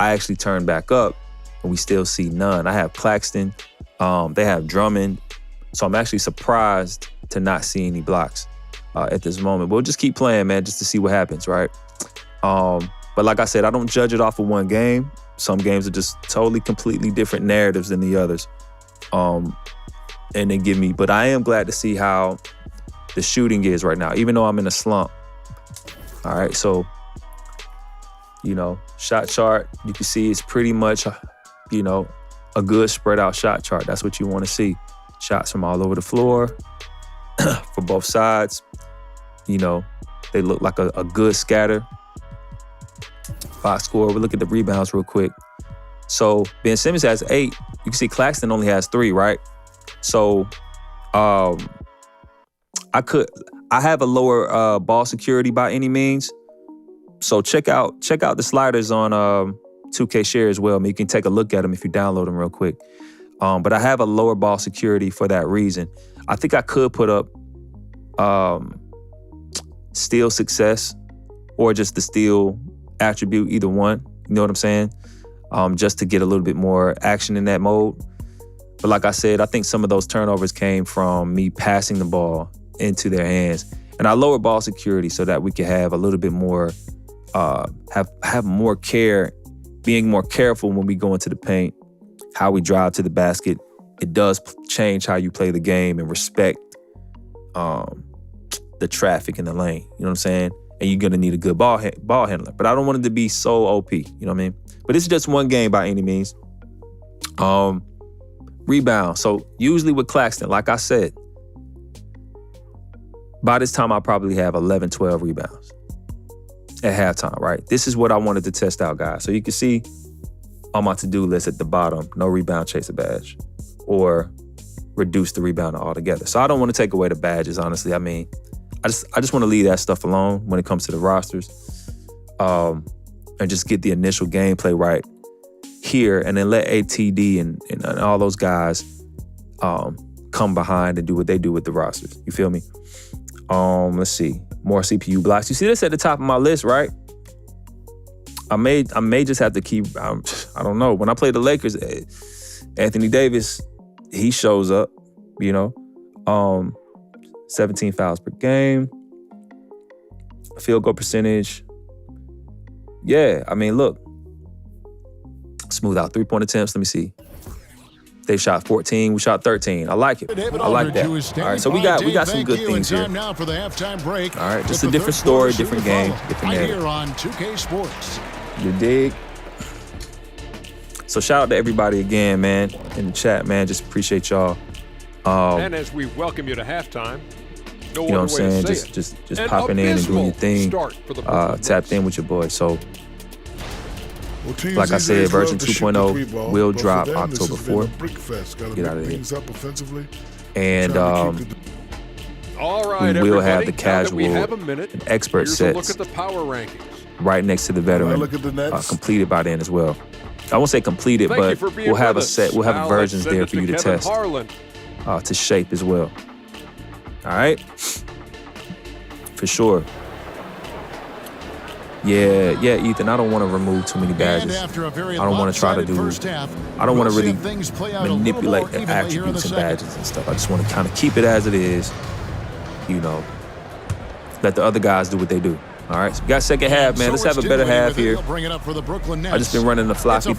I actually turned back up and we still see none. I have Claxton, they have Drummond, so I'm actually surprised to not see any blocks at this moment. We'll just keep playing, man, just to see what happens, right? But like I said, I don't judge it off of one game. Some games are just totally, completely different narratives than the others. And they give me, but I am glad to see how the shooting is right now, even though I'm in a slump. All right, so, you know, shot chart, you can see it's pretty much, you know, a good spread out shot chart. That's what you want to see. Shots from all over the floor for both sides. You know, they look like a good scatter. Box score. We'll look at the rebounds real quick. So Ben Simmons has 8. You can see Claxton only has 3, right? So I have a lower ball security by any means. So check out the sliders on 2K Share as well. I mean, you can take a look at them if you download them real quick. But I have a lower ball security for that reason. I think I could put up steal success or just the steal attribute, either one. You know what I'm saying? Just to get a little bit more action in that mode. But like I said, I think some of those turnovers came from me passing the ball into their hands. And I lower ball security so that we can have a little bit more, have more care, being more careful when we go into the paint, how we drive to the basket. It does change how you play the game and respect the traffic in the lane. You know what I'm saying? And you're gonna need a good ball handler. But I don't want it to be so OP. You know what I mean? But it's just one game by any means. Rebound. So usually with Claxton, like I said, by this time I probably have 11, 12 rebounds at halftime, right? This is what I wanted to test out, guys. So you can see on my to-do list at the bottom, no rebound chaser badge or reduce the rebound altogether. So I don't want to take away the badges, honestly. I mean, I just want to leave that stuff alone when it comes to the rosters, and just get the initial gameplay right here, and then let ATD and all those guys come behind and do what they do with the rosters. You feel me? Let's see. More CPU blocks. You see this at the top of my list, right? I may just have to keep, I don't know. When I play the Lakers, Anthony Davis, he shows up, you know. 17 fouls per game. Field goal percentage. Yeah, I mean, look. Smooth out three-point attempts. Let me see. They shot 14. We shot 13. I like it. I like that. All right, so we got some good things here. Now for the halftime break. All right, just a different story, different game, different right narrative. here on 2K Sports. You dig? So shout out to everybody again, man, in the chat, man. Just appreciate y'all. And as we welcome you to halftime, no you know what I'm saying? Just Just popping in and doing your thing. Tapped in with your boy. So, like I said, version 2.0 will drop October 4th. Get out of here. And all right, we will have the casual and expert sets look at the power rankings. right next to the veteran, completed by then as well. I won't say completed, but we'll have a set. We'll have versions there for you to test, to shape as well. All right, for sure. Yeah, Ethan. I don't want to remove too many badges. I don't want to try to do. I don't want to really manipulate the attributes and badges and stuff. I just want to kind of keep it as it is. You know, let the other guys do what they do. All right, so we got second half, man. Let's have a better half here. I just been running the floppy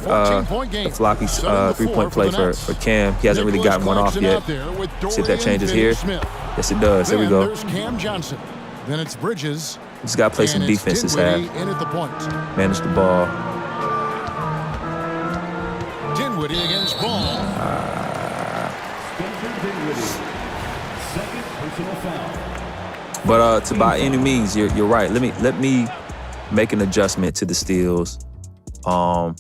three-point play for Cam. He hasn't really gotten one off yet. See if that changes here. Yes, it does. There we go. Then it's Bridges. Just got to play some defense this half. Manage the ball. Dinwiddie against Ball. But by any means, you're right. Let me make an adjustment to the steals. All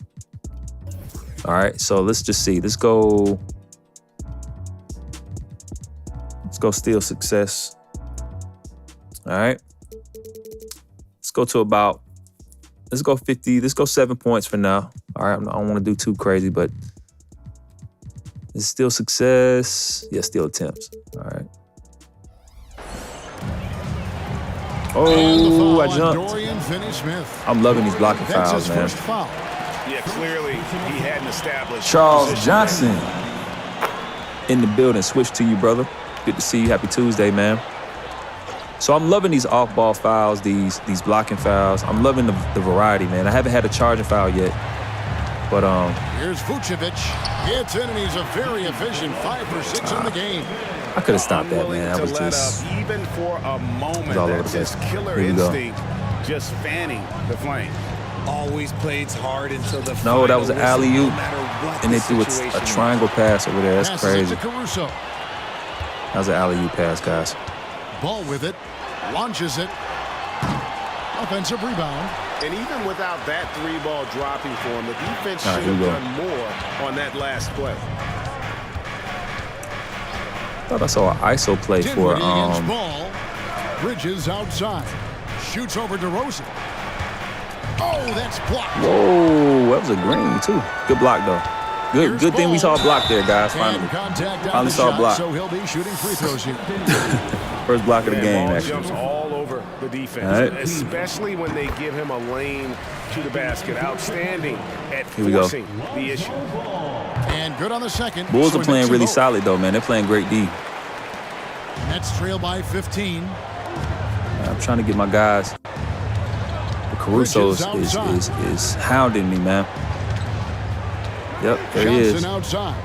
right, so let's just see. Let's go steal success. All right. Let's go 50. Let's go 7 points for now. All right, I don't want to do too crazy, but it's still success. Yeah, still attempts. All right. Oh, I jumped. I'm loving these blocking fouls, man. Yeah, clearly he hadn't established. Charles Johnson in the building. Switch to you, brother. Good to see you. Happy Tuesday, man. So I'm loving these off-ball fouls, these blocking fouls. I'm loving the variety, man. I haven't had a charging foul yet, but here's Vucevic. Gets in, and he's a very efficient 5 for 6 in the game. I could have stopped that, man. I was just even for a moment. All over That's the his place. killer Here you go. instinct, just fanning the flame. Always plays hard until the No, that was an final whistle, alley-oop, no matter what and the they threw a situation triangle pass over there. That's Passes it crazy. to Caruso. That was an alley-oop pass, guys. Ball with it. Launches it. Offensive rebound. And even without that 3-ball dropping for him, the defense All right, should here we have go. done more on that last play. thought I saw an ISO play for against ball. Bridges outside. Shoots over DeRozan. Oh, that's blocked. Whoa, that was a green too. Good block though. Good thing we saw a block there, guys. Finally saw a block. So he'll be shooting free throws here. First block of the game, Ball actually. jumps all over the defense, Right. especially when they give him a lane to the basket. Outstanding at Here we go. forcing the issue. And good on the second. Bulls So are he playing makes really them both. solid though, man. They're playing great D. Nets trail by 15. I'm trying to get my guys. Caruso is hounding me, man. Yep, there he is. Johnson outside.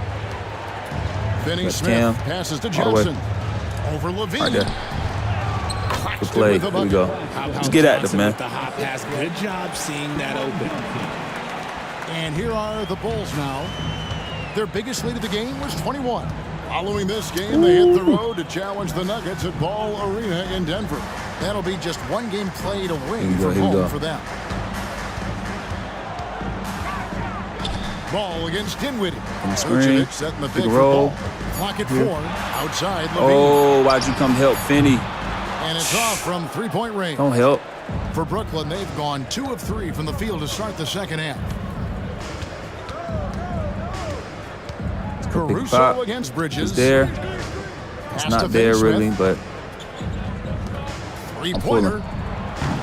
Finney That's Smith Cam. passes to All the way. Johnson. Over Levine. Right there. Good Claxton play. with the Here we bucket. go. Let's get active, Johnson man. with the hot pass. Good job seeing that open. And here are the Bulls now. Their biggest lead of the game was 21. Following this game, they hit the road to challenge the Nuggets at Ball Arena in Denver. That'll be just one game play to win from home for them. Ball against Dinwiddie. Screen. Vucevic setting the Pick pick and for roll. Ball. Clock at 4. Outside, Levine. Oh, why'd you come help Finney? And it's off from three-point range. Don't help. For Brooklyn, they've gone 2 of 3 from the field to start the second half. Caruso against Bridges. It's there. It's not there really, but three-pointer.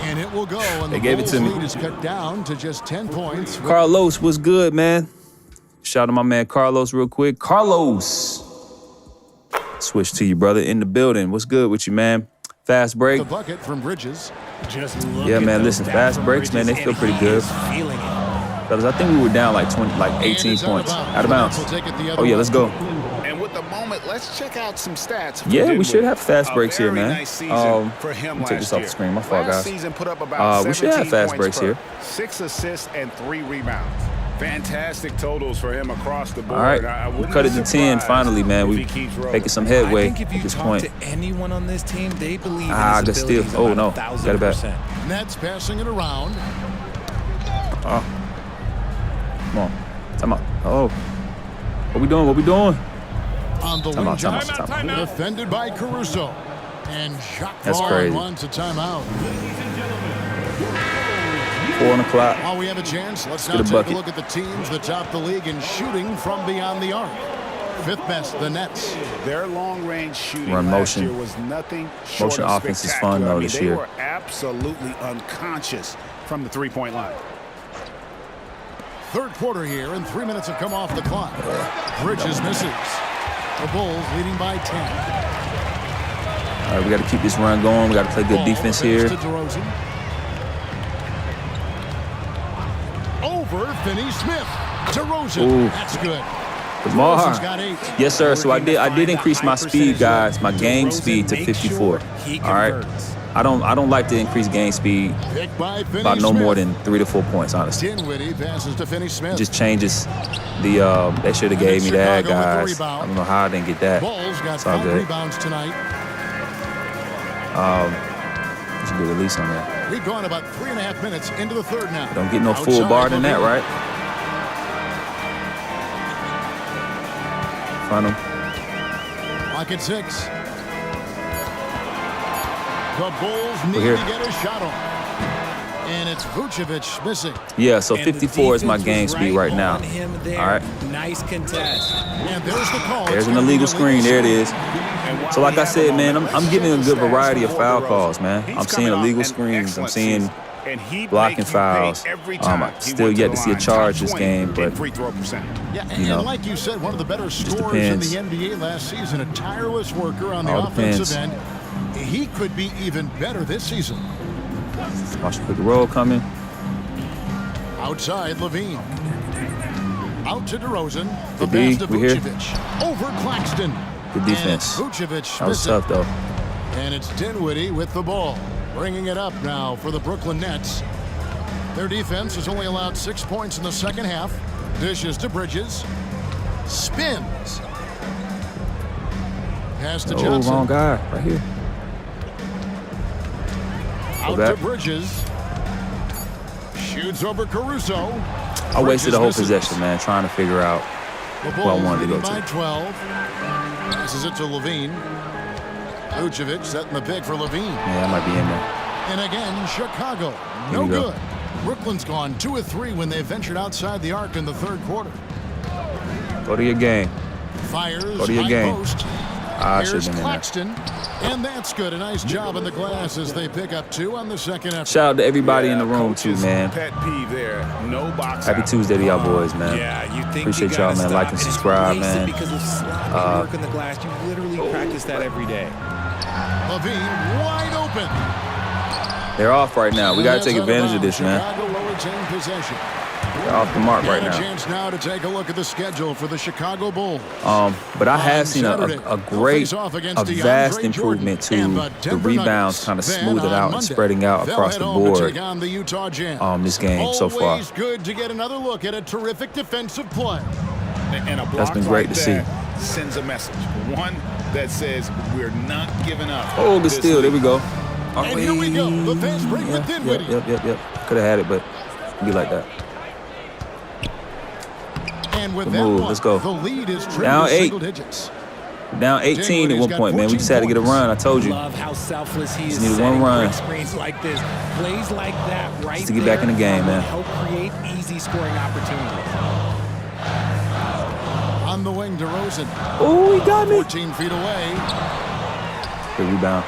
And it will go. And they the gave it to me. lead is cut down to just 10 points. Carlos, what's good, man? Shout out to my man Carlos real quick. Carlos. Switch to you, brother, in the building. What's good with you, man? Fast break. The bucket from Bridges. Just look Yeah, at man, those listen, stats fast from breaks, man, they Bridges, feel pretty and he good. is feeling it. Fellas, I think we were down like 20, like 18 points. Out of bounds. Oh, yeah, let's go. And with the moment, let's check out some stats. For Yeah, we Dinwiddie. should have fast breaks here, Very man. Nice season for him let me take this last off year. the screen. My fault, Last guys. season put up about We should have 17 fast breaks points per, here. 6 assists and 3 rebounds. Fantastic totals for him across the board. All right, we cut it to 10 finally, man. We making some headway I think if at you this talk point. to anyone on this team, they believe in I his can still. abilities Oh, no. about Got it back. 1,000%. Nets passing it around. Oh. Come on. Time out. Oh. What we doing? What we doing? On the Time wing out, time out, shot. time out. Defended by Caruso. And shot That's Vaughn crazy. wants a timeout. 4 on the clock. While we have a chance, let's now get a take bucket. a look at the teams that top the league in shooting from beyond the arc. 5th best, the Nets. Their long-range shooting Run last motion. year was nothing short Motion of offense is fun, spectacular. though, I mean, this they year. were absolutely unconscious from the three-point line. 3rd quarter here, and 3 minutes have come off the clock. Bridges misses. The Bulls leading by 10. All right, we got to keep this run going. We got to play good Ball defense fades here. to DeRozan. Over Finney Smith. DeRozan. Ooh. That's good. Lamar. DeRozan's got 8. Yes, sir. So I did increase my speed, guys. My game speed to 54. All right. I don't like to increase game speed Picked by Finney by no Smith. more than 3 to 4 points, honestly. Dinwiddie passes to Finney Smith. It just changes the. They should have gave me that, guys. I don't know how I didn't get that. Bulls got It's all 5 good. rebounds tonight. It's a good release on that. We've gone about 3.5 minutes into the 3rd now. Don't get no full Outside bar than that, Levine. right? Front him. Clock at 6. The Bulls We're need here. to get a shot on. And it's Vucevic missing. Yeah, so And the 54 is my defense game was speed right now. on him there. All right. Nice contest. And there's the call. There's It's an gonna be illegal screen. There it is. And while So like we I have said, a man, moment, I'm let's getting a check good the stats variety of for foul DeRozan. calls, man. He's I'm seeing coming off illegal an screens. I'm excellent seeing season, and he'd blocking make you pay fouls. every time I he still went yet to to the see a line. charge Top this 20 game, in but free throw percent. Yeah, You know, and like you said, one of the better scorers in depends. the NBA last season, a tireless worker on the All offensive depends. end. He could be even better this season. watch the pick and roll coming. Outside, Levine. Out to DeRozan. The Good D, pass to we here. Vucevic. Over Claxton. Good defense. And Vucevic That was missing. tough, though. And it's Dinwiddie with the ball. Bringing it up now for the Brooklyn Nets. Their defense has only allowed 6 points in the second half. Dishes to Bridges. Spins. Pass to Oh, Johnson. wrong guy. Right here. Out back. to Bridges. Shoots over Caruso. I wasted the whole Bridges misses. possession, man, trying to figure out The who I Bulls wanted to go leading by to. 12. Passes it to Levine. Vucevic setting the pick for Levine. Yeah, that might be in there. And again, Chicago. No good. Brooklyn's gone 2 of 3 when they ventured outside the arc in the third quarter. Go to your game. Fires. Go to your game. Post. Here's Claxton. And that's good. A nice job in the glass as they pick up 2 on the second effort. Shout out to everybody in the room, too, man. Pet peeve there. No box Happy out. Tuesday to y'all boys, man. Yeah, you think Appreciate y'all, man. Like and subscribe, man. Because of sloppy work in the glass. You literally practice that every day. Levine wide open. They're off right now. We got to take advantage of this, man. Chicago retains possession. They're off the mark right And a now. chance now to take a look at the schedule for the Chicago Bulls. But I have seen a vast improvement to the rebounds, kind of smoothing out and spreading out across the board this game so far. Always good to get another look at a terrific defensive play. And a block That's been great like to see. that sends a message. One that says we're not giving up. Oh, good steal. There we go. And here we go. The fast break with Dinwiddie. Yep. Could have had it, but it'd be like that. And with Good that move. one, Let's go. the lead is trimmed Down to 8. single digits. Down 18 at one point, man. We just had to get a run. I told you. Love how selfless he is. Just needed one run. Screens like this, plays like that, right Just to get back in the game, man. Help create easy scoring opportunities. On the wing, DeRozan. Oh, he got me. 14 feet away. Good rebound.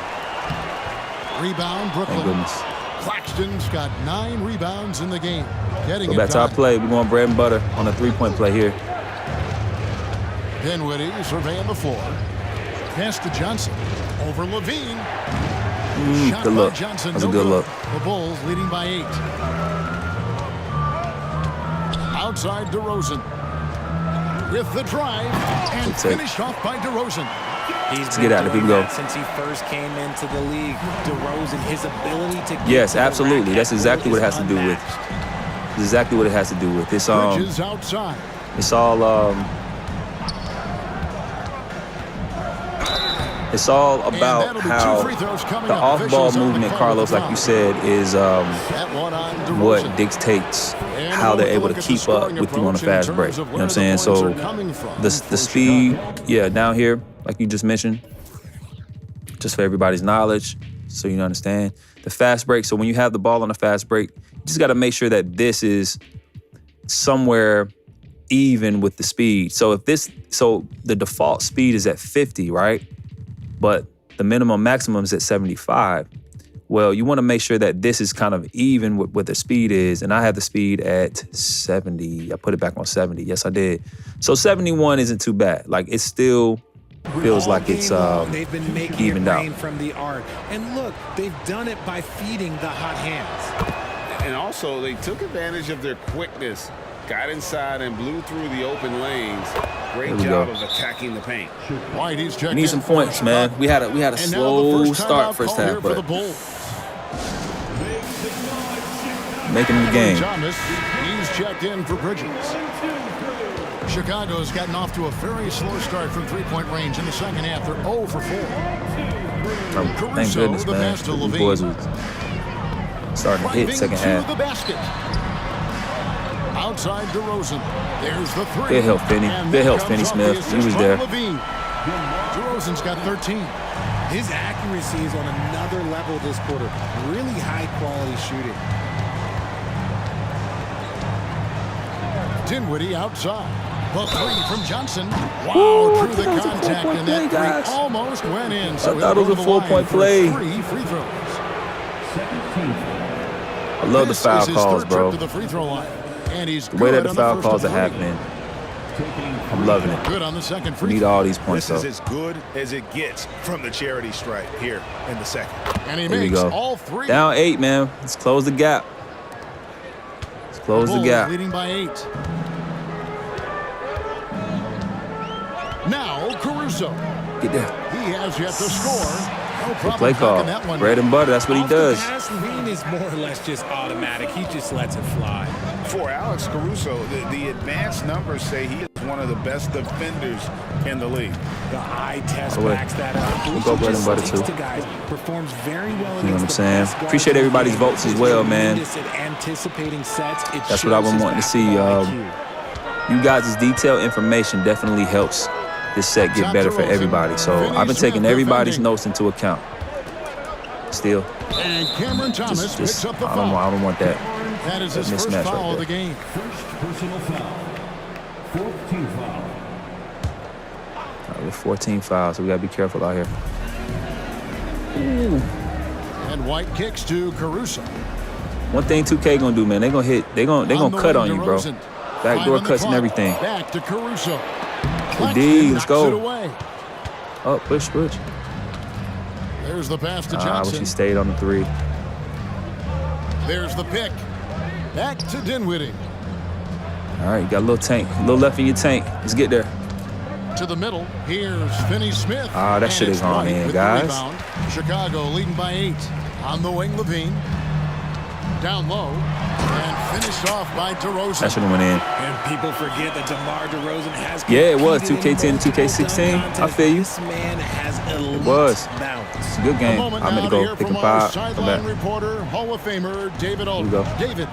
Rebound, Brooklyn. Thank goodness. Claxton's got 9 rebounds in the game. Getting Go it back to our done. play. We're going bread and butter on a 3-point play here. Dinwiddie surveying the floor. Pass to Johnson. Over Levine. Shot Good by look. Johnson, That's a no good look. The Bulls leading by 8. Outside DeRozan. With the drive. And Good take. finished off by DeRozan. Let's get out. If we can go. Since he first came into the league, DeRozan, his ability to get Yes, to the absolutely. rack That's exactly what it has to do with. unmatched. That's exactly what it has to do with. It's Bridges outside. It's all about how the off-ball movement, Carlos, like you said, is what dictates how they're able to keep up with you on a fast break. You know what I'm saying? So the speed, down here, like you just mentioned, just for everybody's knowledge, so you understand. The fast break, so when you have the ball on a fast break, you just got to make sure that this is somewhere even with the speed. So the default speed is at 50, right? But the minimum maximum is at 75. Well, you want to make sure that this is kind of even with what the speed is. And I have the speed at 70. I put it back on 70. Yes, I did. So 71 isn't too bad. Like, it still feels like it's they've been making evened it out. rain from the arc. And look, they've done it by feeding the hot hands. And also, they took advantage of their quickness. Got inside and blew through the open lanes. Great job of attacking the paint. White, he's We need some points, man. We had a slow start first half, but making the game. Thomas, he's checked in for Bridges. Chicago's gotten off to a very slow start from three-point range in the second half. They're 0 for 4. Thank goodness, the man. pass to These Levine. boys was starting to hit Driving second to half. the basket. Outside DeRozan. There's the 3. Good help, Finney. And Good there help, comes Finney off Smith. the assist He was from there. Levine. DeRozan's got 13. His accuracy is on another level this quarter. Really high-quality shooting. Dinwiddie outside. The 3 from Johnson. Wow, through the contact, and that 3 almost went in. So I thought it was a 4-point play. 3 free throws. I love the foul calls, bro. To the free throw line. And he's The way that good the on foul first calls of are 3. happening, I'm loving it. Good on the second We free need throw. all these points, This though. is as good as it gets from the charity stripe here in the second. And he There we makes go. all 3. Down 8, man. Let's close the gap. Let's close the Bulls gap. leading by 8. Now Caruso. Get there. He has yet to score. No Good problem play call. knocking that one Bread down. and butter. That's what he Off the does. pass, Levine is more or less just automatic. He just lets it fly. For Alex Caruso, the advanced numbers say he is one of the best defenders in the league. The eye test By the way, backs that up. we'll Caruso go bread and just butter, sticks too. to guys, performs very well You know what I'm against the saying? best guards Appreciate in the everybody's game. votes as He's well, man. tremendous at anticipating sets. It That's what I've shows been his wanting to see. basketball IQ. You guys' detailed information definitely helps this set get better for everybody. So I've been taking everybody's notes into account. Still, And Cameron Thomas picks up the foul. I don't want that. That is his first foul of the game. First personal foul. 4th team foul. All right, with 14 fouls, so we gotta be careful out here. And White kicks to Caruso. One thing 2K gonna do, man, they gonna cut on you, bro. Backdoor cuts and everything. Back to Caruso. D, let's go. It away. Oh, push. There's the pass to I wish Johnson. he stayed on the 3. There's the pick. Back to Dinwiddie. All right, you got a little tank, a little left in your tank. Let's get there. To the middle. Here's Finney-Smith. Ah, that shit is on in, guys. Chicago leading by 8. On the wing, Levine. Down low. And finished off by DeRozan. That should have went in. And people forget that DeMar DeRozan has Yeah, it was. competed 2K10, in multiple 2K16. dunk I feel you. This man has elite was. bounce. It's a good game. I'm gonna go pick a pop. Come Sideline back. reporter, Hall of Famer David Here we Aldridge. go. David.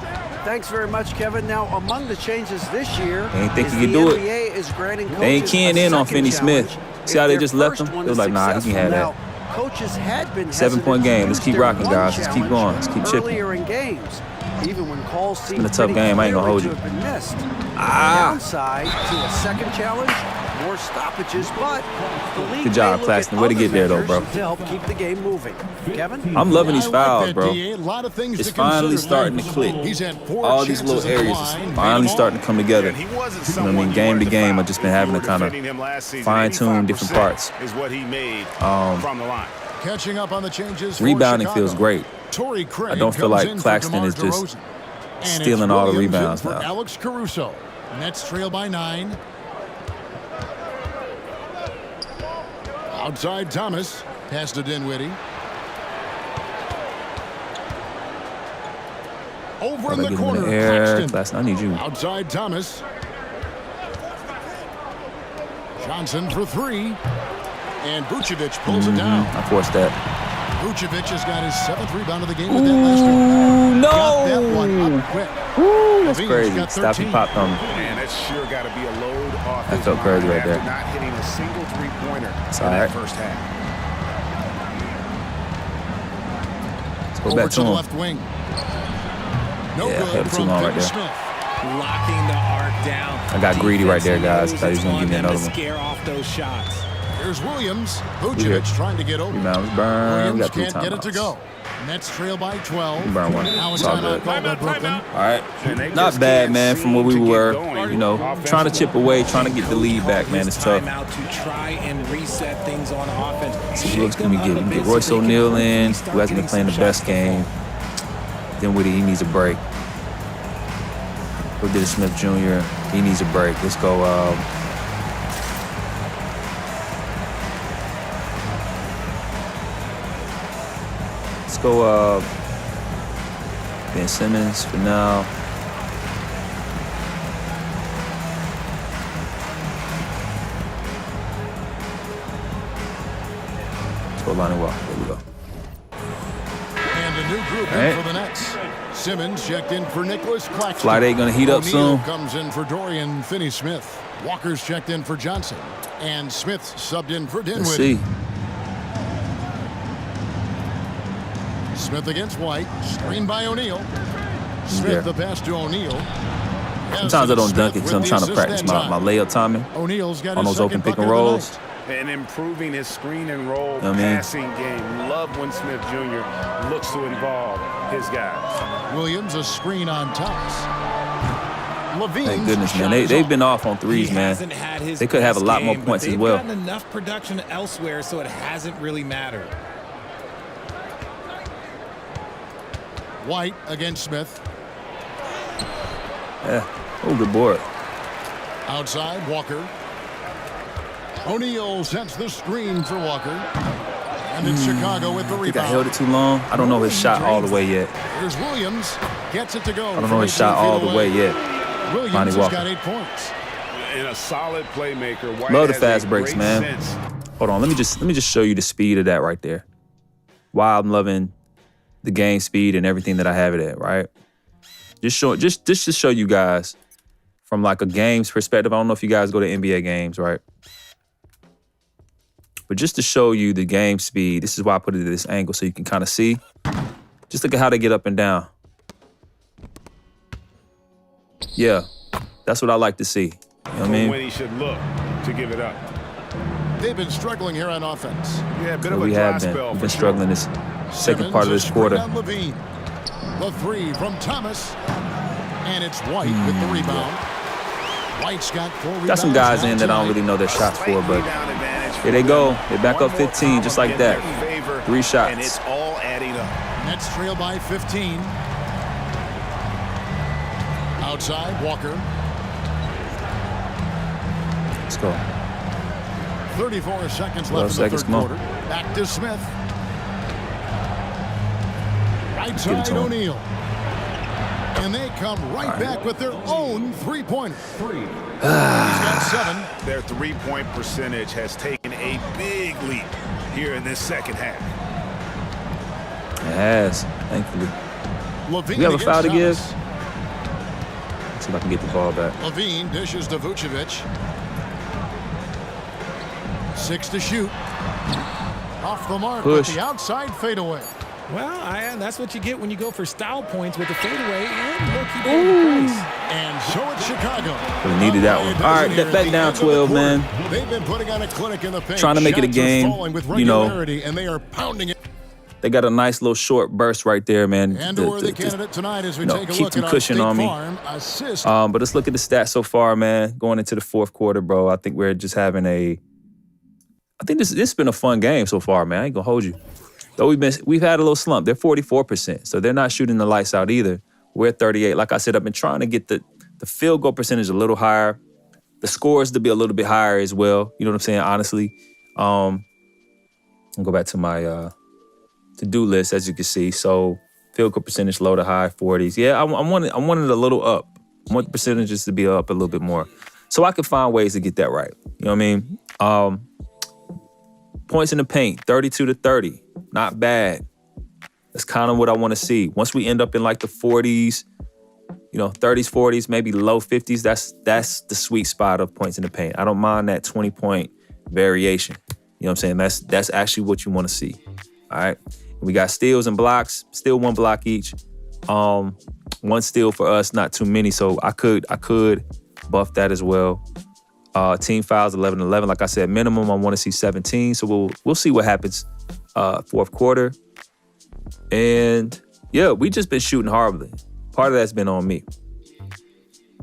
Thanks very much, Kevin. Now, among the changes this year, They ain't think is he could the do it. NBA is granting They ain't coaches keying a in on second Finney-Smith. challenge See how if they their just left first him? one It was is like, nah, he can have successful. that. Now, coaches had been 7-point game. Let's keep hesitant to rocking, use their guys. Let's keep one going. Let's keep chipping. earlier in games, even when calls seemed been a tough pretty game. I ain't gonna hold clearly you. to have been missed. Ah. Downside to a second challenge, more stoppages, but the league Good job, may look Claxton. at Way to other get there, though, bro. measures to help keep the game moving. Kevin? I'm loving these I like fouls, that, bro. DA. A lot of things It's to consider finally there. starting to click. He's had 4 All these chances little at the areas line, is made finally them starting to come together. And he wasn't You know what I someone mean? you Game wanted to game, foul. I've just been If having you to were kind of defending him last season, fine-tune different 85% parts. is what he made from the line. Catching up on the changes for Rebounding Chicago. feels great. Torrey Craig I don't feel comes like in for Claxton DeMar is just DeRozan. And it's stealing all the Williams in rebounds for now. Alex Caruso. Nets trail by 9. Outside Thomas. Pass to Dinwiddie. Over in Gotta the get him corner, in the air. Claxton. Claxton, I need you. Outside Thomas. Johnson for 3. And Vucevic pulls it down. I forced that. Vucevic has got his 7th rebound of the game with that last one. No! Got that one up quick. That's Levine's crazy. got Stop 13. and popped on me. Man, that's sure got to be a load off That his felt crazy mind right there. after not hitting a single three-pointer in all that right. first half. Let's go Over back to to the him. left wing. No Yeah, good held it too from long right there. Finney-Smith. Locking the arc down. I got greedy right there, guys. Defense Thought he was gonna give me knows another to one. scare off those shots. Here's Williams. here. Vucevic trying to get over. Rebounds, burn. We Williams got 3 can't get it to timeouts. go. Nets trail by 12. Burn one. Now a It's all timeout good. called by Brooklyn. All right. And they Not just bad, can't man, from where we seem to get were. going You know, trying to chip away, trying to get the lead back, man. It's tough. Timeout to try and reset things on offense. See who else can we get? We can get Royce O'Neal in, who hasn't been playing the best game. Dinwiddie, he needs a break. Go Dennis Smith Jr., he needs a break. Let's go. Let's go. Ben Simmons for now. Let's go Lonnie Walker. There we go. And a new group All right. in for the Nets. Simmons checked in for Nicholas Claxton. Flight 8 gonna heat up O'Neal soon. comes in for Dorian Finney-Smith. Walker's checked in for Johnson. And Smith subbed in for Let's Dinwiddie. see. Smith against White. Screen by O'Neal. there. Smith the pass to O'Neal. Sometimes I don't dunk it because I'm trying to practice my layup timing O'Neal's got on his those open second pick and bucket of the rolls. night. And improving his screen and roll I mean? passing game. Love when Smith Jr. looks to involve his guys. Williams a screen on Thomas. Levine. Thank goodness, man. They've been off on threes, He man. hasn't had his They could have a best lot more game, points but as well. They've gotten enough production elsewhere, so it hasn't really mattered. White against Smith. Yeah. Oh, good board. Outside, Walker. O'Neal sets the screen for Walker. And it's Chicago with the I think I held rebound. it too long. I don't know his shot all the way yet. Here's Williams. Gets it to go. I don't know his shot all the way yet. Williams Lonnie has Walker. got 8 points. And a solid playmaker. White Love the has fast a breaks, great man. sense. Hold on. Let me just show you the speed of that right there. Why I'm loving the game speed and everything that I have it at, right? Just to show you guys from like a games perspective. I don't know if you guys go to NBA games, right? But just to show you the game speed, this is why I put it at this angle so you can kind of see. Just look at how they get up and down. Yeah, that's what I like to see. You know what I mean? When he should look to give it up. They've been struggling here on offense. Yeah, a bit So of a we dry have been. spell. We've for been sure. struggling this second part of this Simmons, a quarter. screen on Levine. The three from Thomas. And it's White with the rebound. White's got 4 rebounds. Got some guys now in that I don't tonight. really know their shots Slight for, but rebound advantage for here they go. them. They back One up more 15 just like column that. in their favor, 3 shots. And it's all adding up. Nets trail by 15. Outside, Walker. Let's go. 34 seconds 12 left in the seconds, third come on. quarter. Back to Smith. Right Give it side, to him. O'Neal. And they come right back with their own three-pointer. He's got 7. Their three-point percentage has taken a big leap here in this second half. It has, thankfully. Levine We have a against foul to give. Thomas. Let's see if I can get the ball back. Levine dishes to Vucevic. 6 to shoot. Off the mark Push. with the outside fadeaway. Well, that's what you get when you go for style points with the fadeaway. And look, he paid the price. And so it's Chicago. Really needed that one. All right, back down 12, man. They've been putting on a clinic in the paint. Trying to make it a Shots are game, falling with you know. regularity, and they are pounding it. They got a nice little short burst right there, man. And a worthy candidate tonight as we take a keep look some at our cushion State on me. Farm assist. But let's look at the stats so far, man. Going into the fourth quarter, bro. I think we're just having I think this has been a fun game so far, man. I ain't gonna hold you. Though we've had a little slump. They're 44%, so they're not shooting the lights out either. We're at 38. Like I said, I've been trying to get the field goal percentage a little higher, the scores to be a little bit higher as well. You know what I'm saying? Honestly, I'll go back to my to-do list, as you can see. So field goal percentage low to high 40s. Yeah, I want it a little up. I want the percentages to be up a little bit more, so I can find ways to get that right. You know what I mean? Points in the paint, 32 to 30. Not bad. That's kind of what I want to see. Once we end up in like the 40s, 30s, 40s, maybe low 50s, that's the sweet spot of points in the paint. I don't mind that 20-point variation. You know what I'm saying? That's actually what you want to see. All right. We got steals and blocks, still 1 block each. 1 steal for us, not too many. So I could buff that as well. Team fouls 11-11. Like I said, minimum I want to see 17. So we'll see what happens fourth quarter. And yeah, we just been shooting horribly. Part of that's been on me.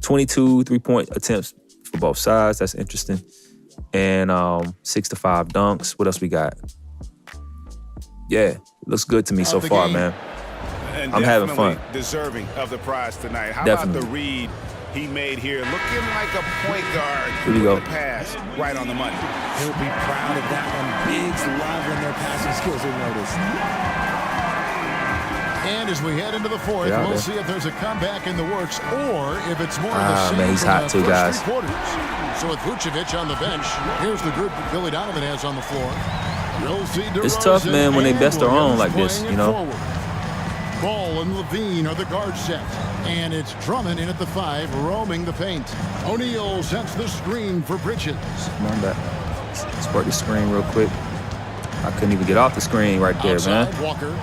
22 3-point attempts for both sides. That's interesting. And 6 to 5 dunks. What else we got? Yeah, looks good to me so far, man. And I'm having fun. Deserving of the prize tonight. How Definitely. about the read he made here? Looking like a point guard. Here we go. The pass right on the money. He'll be proud of that one. Bigs love when their passing skills are noticed. And as we head into the fourth, Yeah, we'll man. see if there's a comeback in the works or if it's more of the same man, he's from hot the too, first guys. 3 quarters. So with Vucevic on the bench, here's the group that Billy Donovan has on the floor. You'll see It's tough, DeRozan man, when they and best their own Williams like this, playing you it know? forward. Ball and Levine are the guard set. And it's Drummond in at the 5, roaming the paint. O'Neal sets the screen for Bridges. Come on back. Let's work the screen real quick. I couldn't even get off the screen right there, Outside, man. Walker.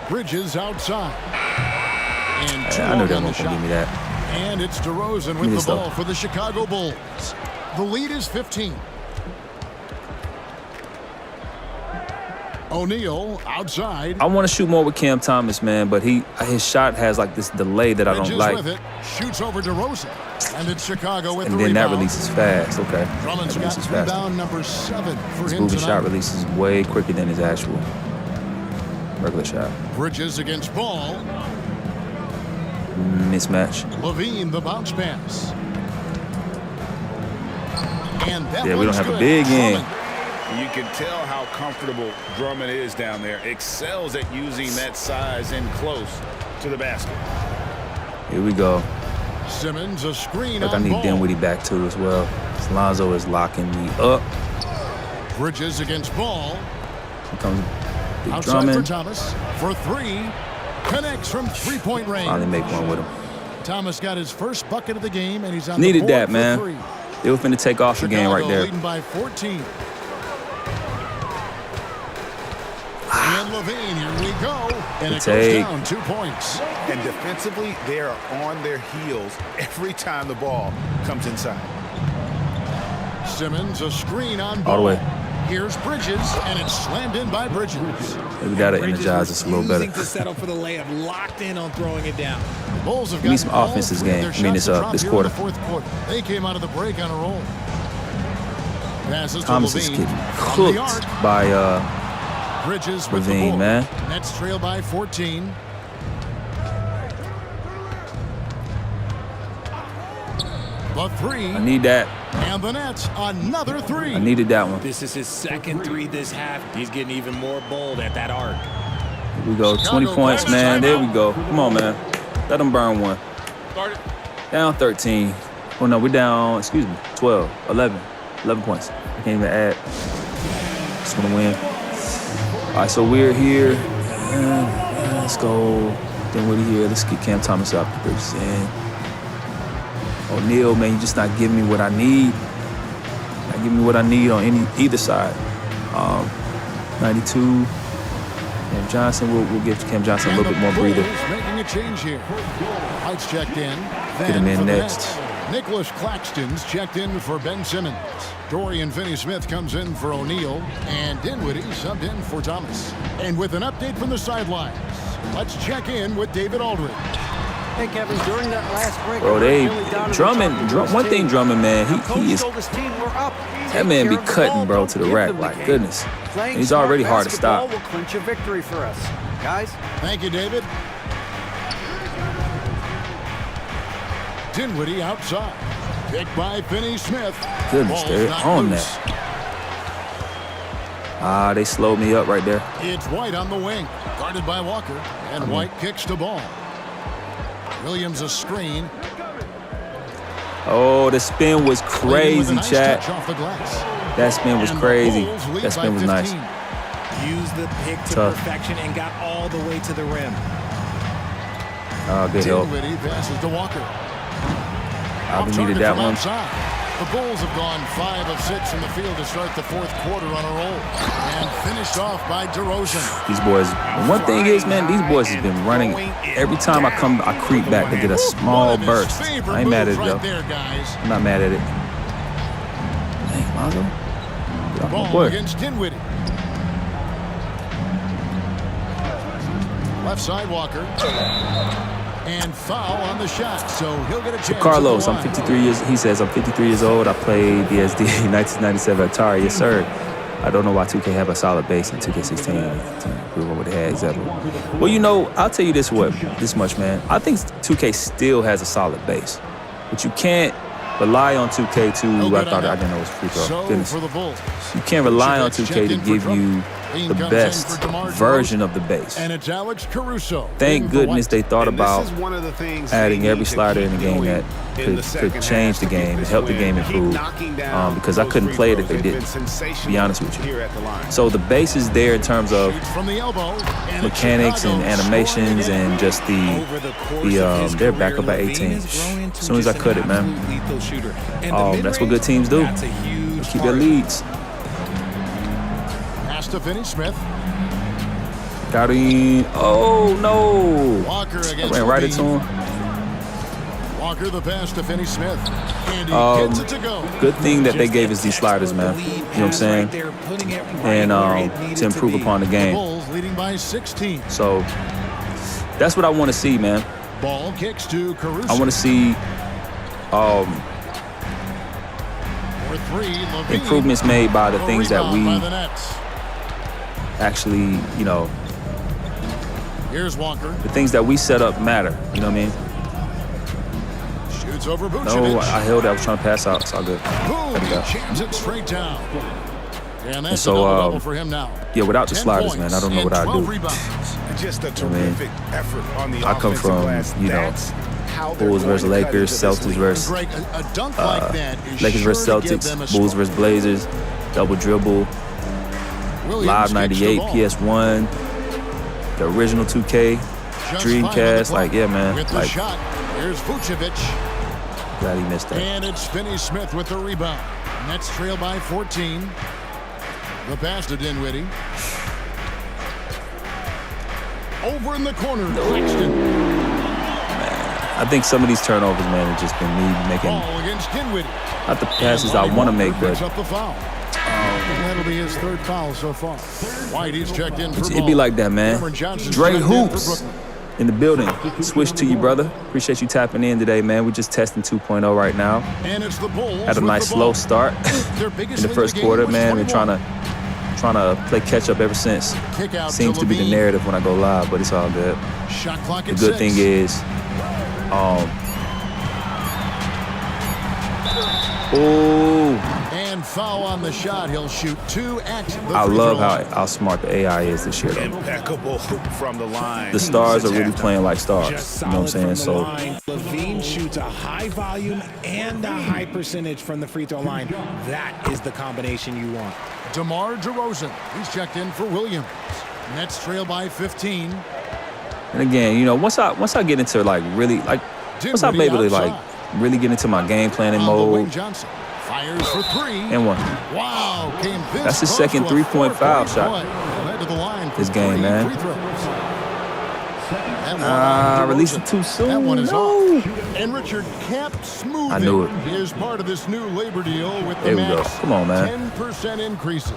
Bridges outside. And 2 I knew they on the weren't gonna shot. give me that. And it's DeRozan Give me with this the ball stuff. for the Chicago Bulls. The lead is 15. O'Neal outside. I want to shoot more with Cam Thomas, man, but his shot has like this delay that I don't Bridges like. with it. Shoots over DeRozan. And it's Chicago with And the then that rebound. releases fast. Okay. Drummond's That got releases fast. rebound number 7 for His him moving tonight. shot releases way quicker than his actual regular shot. Bridges against Ball. Mismatch. Levine, the bounce pass. And that Yeah, we don't one's have a good. big end. Drummond. You can tell how comfortable Drummond is down there. Excels at using that size in close to the basket. Here we go. Simmons, a screen Look, I on need Ball. Dinwiddie back too as well. Lonzo is locking me up. Bridges against Ball. Here comes Big Outside for Drummond. Thomas. For 3. Connects from 3-point range. Finally make one with him. Thomas got his first bucket of the game, and he's on Needed the board that, for man. 3. They were finna take off again right there. Leading by 14. And Levine, here we go. And it goes down 2 points. And defensively, they are on their heels every time the ball comes inside. Simmons, a screen on ball. All the way. Here's Bridges, and it's slammed in by Bridges. We got to energize us a little better. To settle for the layup, locked in on throwing it down. The Bulls have We need some offense this game. I mean, this quarter. Fourth quarter. They came out of the break on a roll. Passes Thomas to is Levine. getting cooked by Bridges with Levine, the ball. man. Nets trail by 14. The three. I need that. And the Nets, another three. I needed that one. This is his second three this half. He's getting even more bold at that arc. Here we go. 20 points, man. There we go. Come on, man. Let them burn one. Down 13. Oh, no, we're down, 12, 11. 11 points. I can't even add. Just want to win. All right, so we're here. Let's go. Then we're here. Let's get Cam Thomas up. Bridges in. O'Neal, man, you just not giving me what I need. Not giving me what I need on either side. 92. Cam Johnson, we'll give Cam Johnson a little bit more breather. Making a change here. White's checked in. Get him in next. Nicholas Claxton's checked in for Ben Simmons. Dorian Finney-Smith comes in for O'Neal. And Dinwiddie subbed in for Thomas. And with an update from the sidelines, let's check in with David Aldridge. Hey, Kevin, during that last break, Bro, one thing Drummond, man, he is, that man be cutting, bro, to the rack, like, goodness. He's already hard to stop. Will clinch a victory for us. Guys. Thank you, David. Dinwiddie outside. Picked by Finney-Smith. Goodness, they're on that. They slowed me up right there. It's White on the wing, guarded by Walker, and White kicks the ball. Williams a screen. Oh, the spin was crazy, nice chat. That spin was crazy. That spin was nice. Used the pick to perfection and got all the way to the rim. Good help. Dinwiddie passes to Walker. I needed that one. The Bulls have gone 5 of 6 from the field to start the fourth quarter on a roll. And finished off by DeRozan. These boys, one thing is, man, these boys have been running. Every time I creep back, they get a small burst. I ain't mad at it, though. I'm not mad at it. Dang, Lonzo. Get off my Ball boy. against Dinwiddie. Left side, Walker. And foul on the shot, so he'll get a chance. So Carlos, I'm 53 years. He says I'm 53 years old. I played BSD 1997 Atari. Yes, sir. I don't know why 2K have a solid base in 2K16. We would have had exactly. Well, you know, I'll tell you this much, man. I think 2K still has a solid base, but you can't rely on 2K to. I didn't know it was free throw. Goodness. You can't rely on 2K to give you the best version of the base. And it's Alex Caruso. Thank goodness they thought about adding every slider in the game that could change the game, help the game improve. Because I couldn't play it if they didn't, to be honest with you. So the base is there in terms of mechanics and animations and just they're back up by 18. As soon as I cut it, man. That's what good teams do. Keep their leads. To Finney-Smith. Got him. Oh, no. Walker I ran right into him. Walker the pass to Finney-Smith. And he gets it to go. Good thing that they gave us these sliders, man. You know what I'm saying? And to improve upon the game. Bulls leading by 16. So that's what I want to see, man. Ball kicks to Caruso. I want to see improvements made by the things that we actually, you know, here's Walker. The things that we set up matter. You know what I mean? Shoots over Vucevic. No, I held it. I was trying to pass out. It's all good. Boom! He jams it straight down. And that's so, another level for him now. Yeah, without the sliders, man, I don't know what I'd do. Just a terrific effort on the I come from, you know, Bulls versus Lakers, Celtics versus Lakers versus Celtics, Bulls versus Blazers, double dribble. Live 98, PS1, the original 2K, Dreamcast, like, yeah, man. With the like, shot, here's Vucevic. Glad he missed that. And it's Finney Smith with the rebound. Nets trail by 14. The pass to Dinwiddie. Over in the corner, Claxton. I think some of these turnovers, man, have just been me making Ball against Dinwiddie. not the passes I want to make, but Picks up the foul. That'll be his third foul so far. White, he's checked in for it'd be like that, man. Cameron Johnson's Dre checked in for Hoops Brooklyn. in the building. Switch to you, brother. Appreciate you tapping in today, man. We're just testing 2.0 right now. And it's the Bulls. Had a with nice the slow ball. start Their in biggest the lead first of the game quarter, was man. We're 21. trying to play catch up ever since. Kick out Seems to be the Levine. narrative when I go live, but it's all good. Shot clock The at good 6. thing is, And foul on the shot. He'll shoot 2 at the I free love throw line. how smart the AI is this year, though. Impeccable from the line. The stars are really Halftime. playing like stars. Just You know what I'm solid saying? from the So line. Levine shoots a high volume and a high percentage from the free throw line. That is the combination you want. DeMar DeRozan. He's checked in for Williams. Nets trail by 15. and again, you know, once I get into like really like once I'm able to like really get into my game planning On the wing, mode Johnson fires for 3. and one. Wow, came this That's his close second to a three-point foul 4-point shot play. Led to the line for this game, 3 man. free throws. That one on Released DeRozan. it too soon. That one is No. off. And Richard Camp Smoothing I knew it. is part of this new labor deal with the There we go. max Come on, man. 10% increases.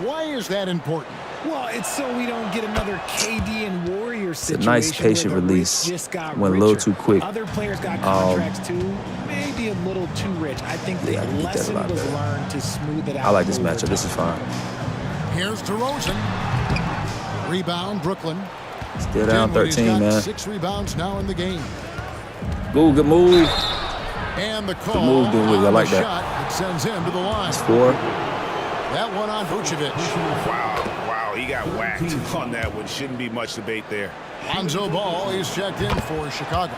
Why is that important? Well, it's so we don't get another KD and Warriors a situation. nice, patient where the release. rich just got Went a little richer. too quick. Other players got contracts too, maybe a little too rich. I think the Yeah, I can get that a lesson lot was better. learned to smooth it out. I like this over matchup. This is time. fine. Here's DeRozan. Rebound, Brooklyn. Still down Dinwiddie's 13, got man. 6 rebounds now in the game. Good move. And the call move, Dinwiddie. I on like the that. shot that sends him to the line. It's 4. That one on Vucevic. Wow, he got whacked on that one. Shouldn't be much debate there. Lonzo Ball is checked in for Chicago.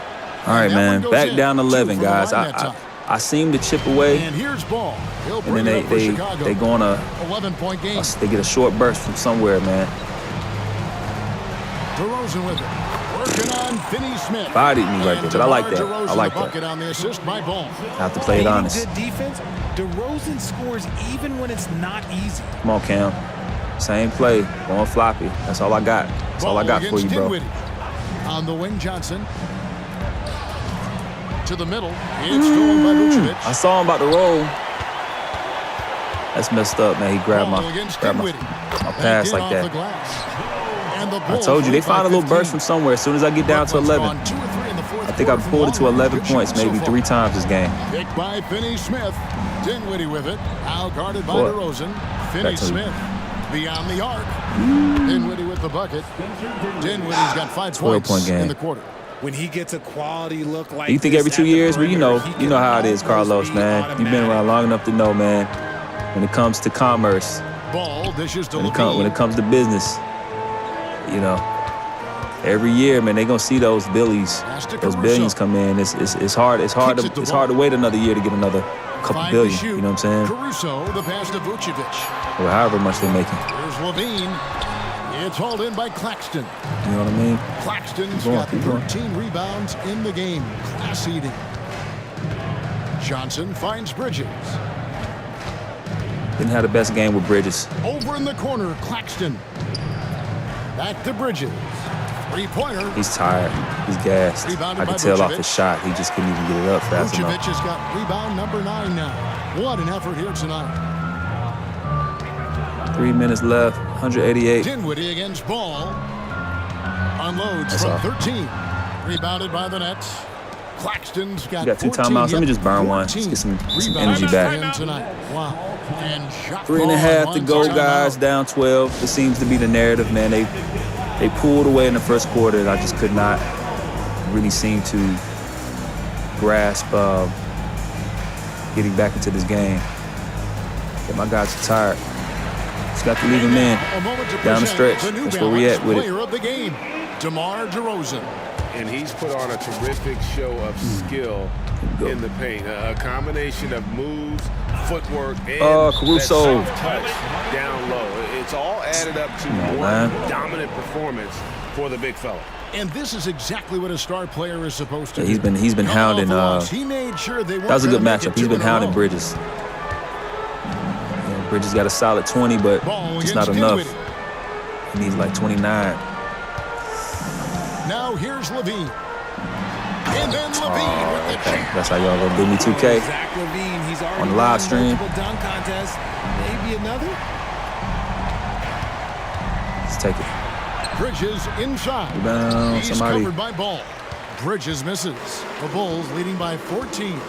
All right, And that man. one goes Back in. down 2 11, from the guys. line that time. I seem to chip away, And here's Ball. He'll and bring then it up for Chicago. they go on a 11-point game. they get a short burst from somewhere, man. DeRozan with it. Working on Finney Smith. Bodied me right there, but I like that. DeMar I DeRozan like the that. bucket on the assist by Ball. I have to play it Playing honest. good defense, DeRozan scores even when it's not easy. Come on, Cam. Same play, going floppy. That's all I got. That's all I got for you, bro. Dinwiddie. On the wing, Johnson. To the middle. It's stolen by Vucevic. I saw him about to roll. That's messed up, man. He grabbed Ball my against pass Dinwiddie. like Off the that. glass. And the I Bulls told you, they lead by found a little 15. burst from somewhere. As soon as I get down to Brooklyn's 11, gone 2 or 3 in the fourth I think I've quarter pulled it from to long 11 range. points, Good shot maybe so 3 far. times this game. Picked by Finney Smith. Dinwiddie with it. Now guarded by Boy. DeRozan. Finney Back to- Smith beyond the arc. Dinwiddie with the bucket. Dinwiddie's got 5 12-point points game. in the quarter. When he gets a quality look like You think this every 2 at the years? Well, you know perimeter, he how it can is, Carlos, almost be man. You've been automatic. around long enough to know, man. When it comes to commerce, Ball dishes to when Levine. it comes to business, you know, every year, man, they gonna see those billies, Pass to those Caruso. billions come in. It's hard. It's hard Kicks it to to Ball. wait another year to get another couple 5 to billion. shoot. You know what I'm saying? Caruso, the pass to Vucevic. Or however much they're making. Here's Levine. It's hauled in by Claxton. You know what I mean? Claxton's Keep going, got keep going. 13 rebounds in the game. Class eating. Johnson finds Bridges. Didn't have the best game with Bridges. Over in the corner, Claxton. Back to Bridges. 3-pointer. He's tired. He's gassed. Rebounded I by could tell off Vucevic. the shot. He just couldn't even get it up fast Vucevic enough. has got rebound number 9 now. What an effort here tonight. 3 minutes left. 188. Dinwiddie against Ball. Unloads That's from all. 13. Rebounded by the Nets. Claxton's got You got 2 14 timeouts. Let me yet. just burn one. 14 Let's get some rebounds energy back. in tonight. Wow. And shot 3.5 ball to on go, timeout. guys. Down 12. This seems to be the narrative, man. They pulled away in the first quarter, and I just could not really seem to grasp getting back into this game. Yeah, my guys are tired. Just got to leave them in. A moment to Down the present stretch. the New That's where we at Balance with it. Player of the game, DeMar DeRozan. And he's put on a terrific show of skill go. in the paint. A combination of moves, footwork, and Caruso. that soft touch down low. It's all added up to on, one man. dominant performance for the big fella. And this is exactly what a star player is supposed to Yeah, do. he's been hounding. He made sure they that was a good matchup. He's been hounding Bridge. Bridges. Yeah, Bridges got a solid 20, but it's not enough. He needs like 29. Now here's Levine. And then Levine with the Okay. That's how y'all gonna do me 2K. Zach Levine, he's already On the live won stream. multiple dunk contests. Maybe another? Let's take it. Bridges inside. Rebound, He's somebody. covered by Ball. Bridges misses. The Bulls leading by 14.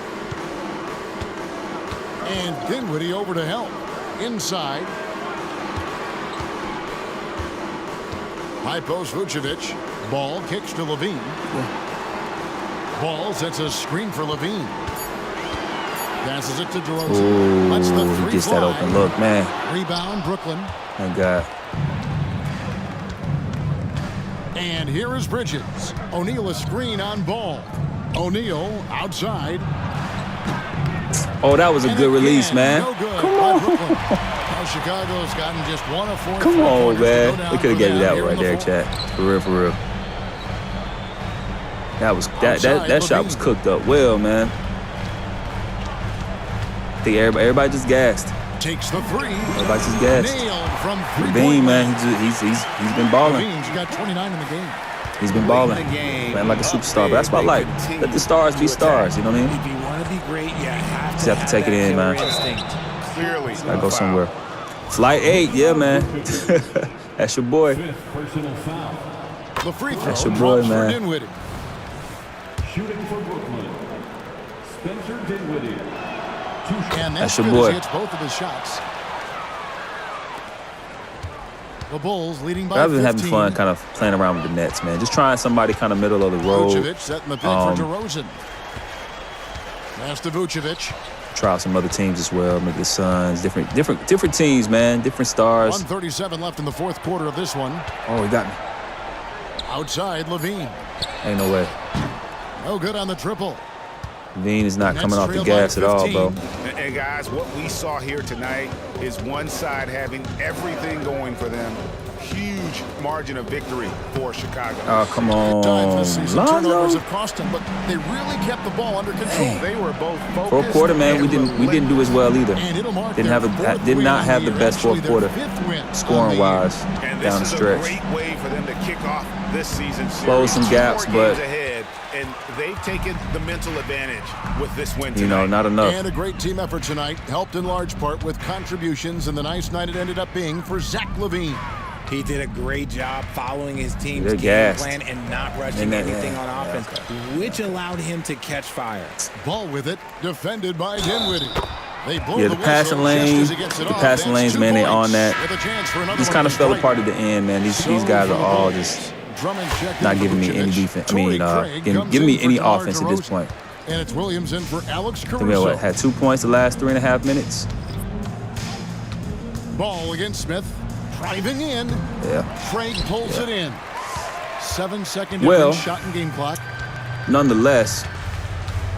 And Dinwiddie over to help. Inside. High post Vucevic. Ball kicks to Levine. Ball sets a screen for Levine. Passes it to DeRozan. Ooh, Lets the he three gets fly. that open look, man. Rebound Brooklyn. Thank God. And here is Bridges. O'Neal a screen on Ball. O'Neal outside. Oh, that was a good release, man. No good Come by on. Brooklyn. Now Chicago's gotten just 1 of 4. Come on, man. They We could have gave you that one right there, chat. For real, for real. That was that shot was cooked up well, man. I think everybody just gassed. Takes the three. Everybody just gassed. Nailed from Levine, man, he's been balling. Levine's got 29 in the game. He's been balling, man, like a superstar. But that's why I like let the stars be stars. You know what I mean? If you want to be great, you have Just have to take it in, man. Clearly. I go somewhere. Flight 8, yeah, man. That's your boy. Fifth personal foul. The free throw That's your boy, drops for man. Dinwiddie. Shooting for Brooklyn, Spencer Dinwiddie. And That's that's your good boy. as he hits both of his shots. The Bulls leading by I've been 15. having fun kind of playing around with the Nets, man. Just trying somebody kind of middle of the road. Vucevic setting the pick for DeRozan. Pass to Vucevic. Try out some other teams as well. Maybe the Suns, different teams, man. Different stars. 1:37 left in the fourth quarter of this one. Oh, he got me. Outside Levine. Ain't no way. No good on the triple. Levine is not Nets coming off the trail gas by at all, 15. bro. And guys, what we saw here tonight is one side having everything going for them. Huge margin of victory for Chicago. Oh, come on. Times this season, turnovers Lonzo. have cost them, but they really kept the ball under control. They were both focused. Fourth quarter, man, we didn't do as well either. And it'll mark Did their not fourth have win on the year. best Actually, fourth quarter their fifth win scoring on the wise And down the this is a stretch. great way for them to kick off this season series. Close some gaps, 2 more games but- ahead, and they've taken the mental advantage with this win tonight. You know, not enough. And a great team effort tonight, helped in large part with contributions, and the nice night it ended up being for Zach Levine. He did a great job following his team's They're game gassed. plan and not rushing anything on offense, which allowed him to catch fire. Ball with it, defended by Dinwiddie. They blow Yeah, the the passing whistle just lane, as he gets it the off. passing That's lanes, 2 man, they points on that. with a chance for another Just one kind of to fell strike. apart at the end, man. These guys are all just Drummond checked not in giving for me any Vucevic. defense. Torrey Craig comes Giving me in for any DeMar offense at this DeRozan. point. And it's Williams in for Alex We Caruso. had 2 points the last 3.5 minutes. Ball against Smith. Driving in. Yeah. Craig pulls it in. 7-second Well- difference, shot and game clock. Nonetheless,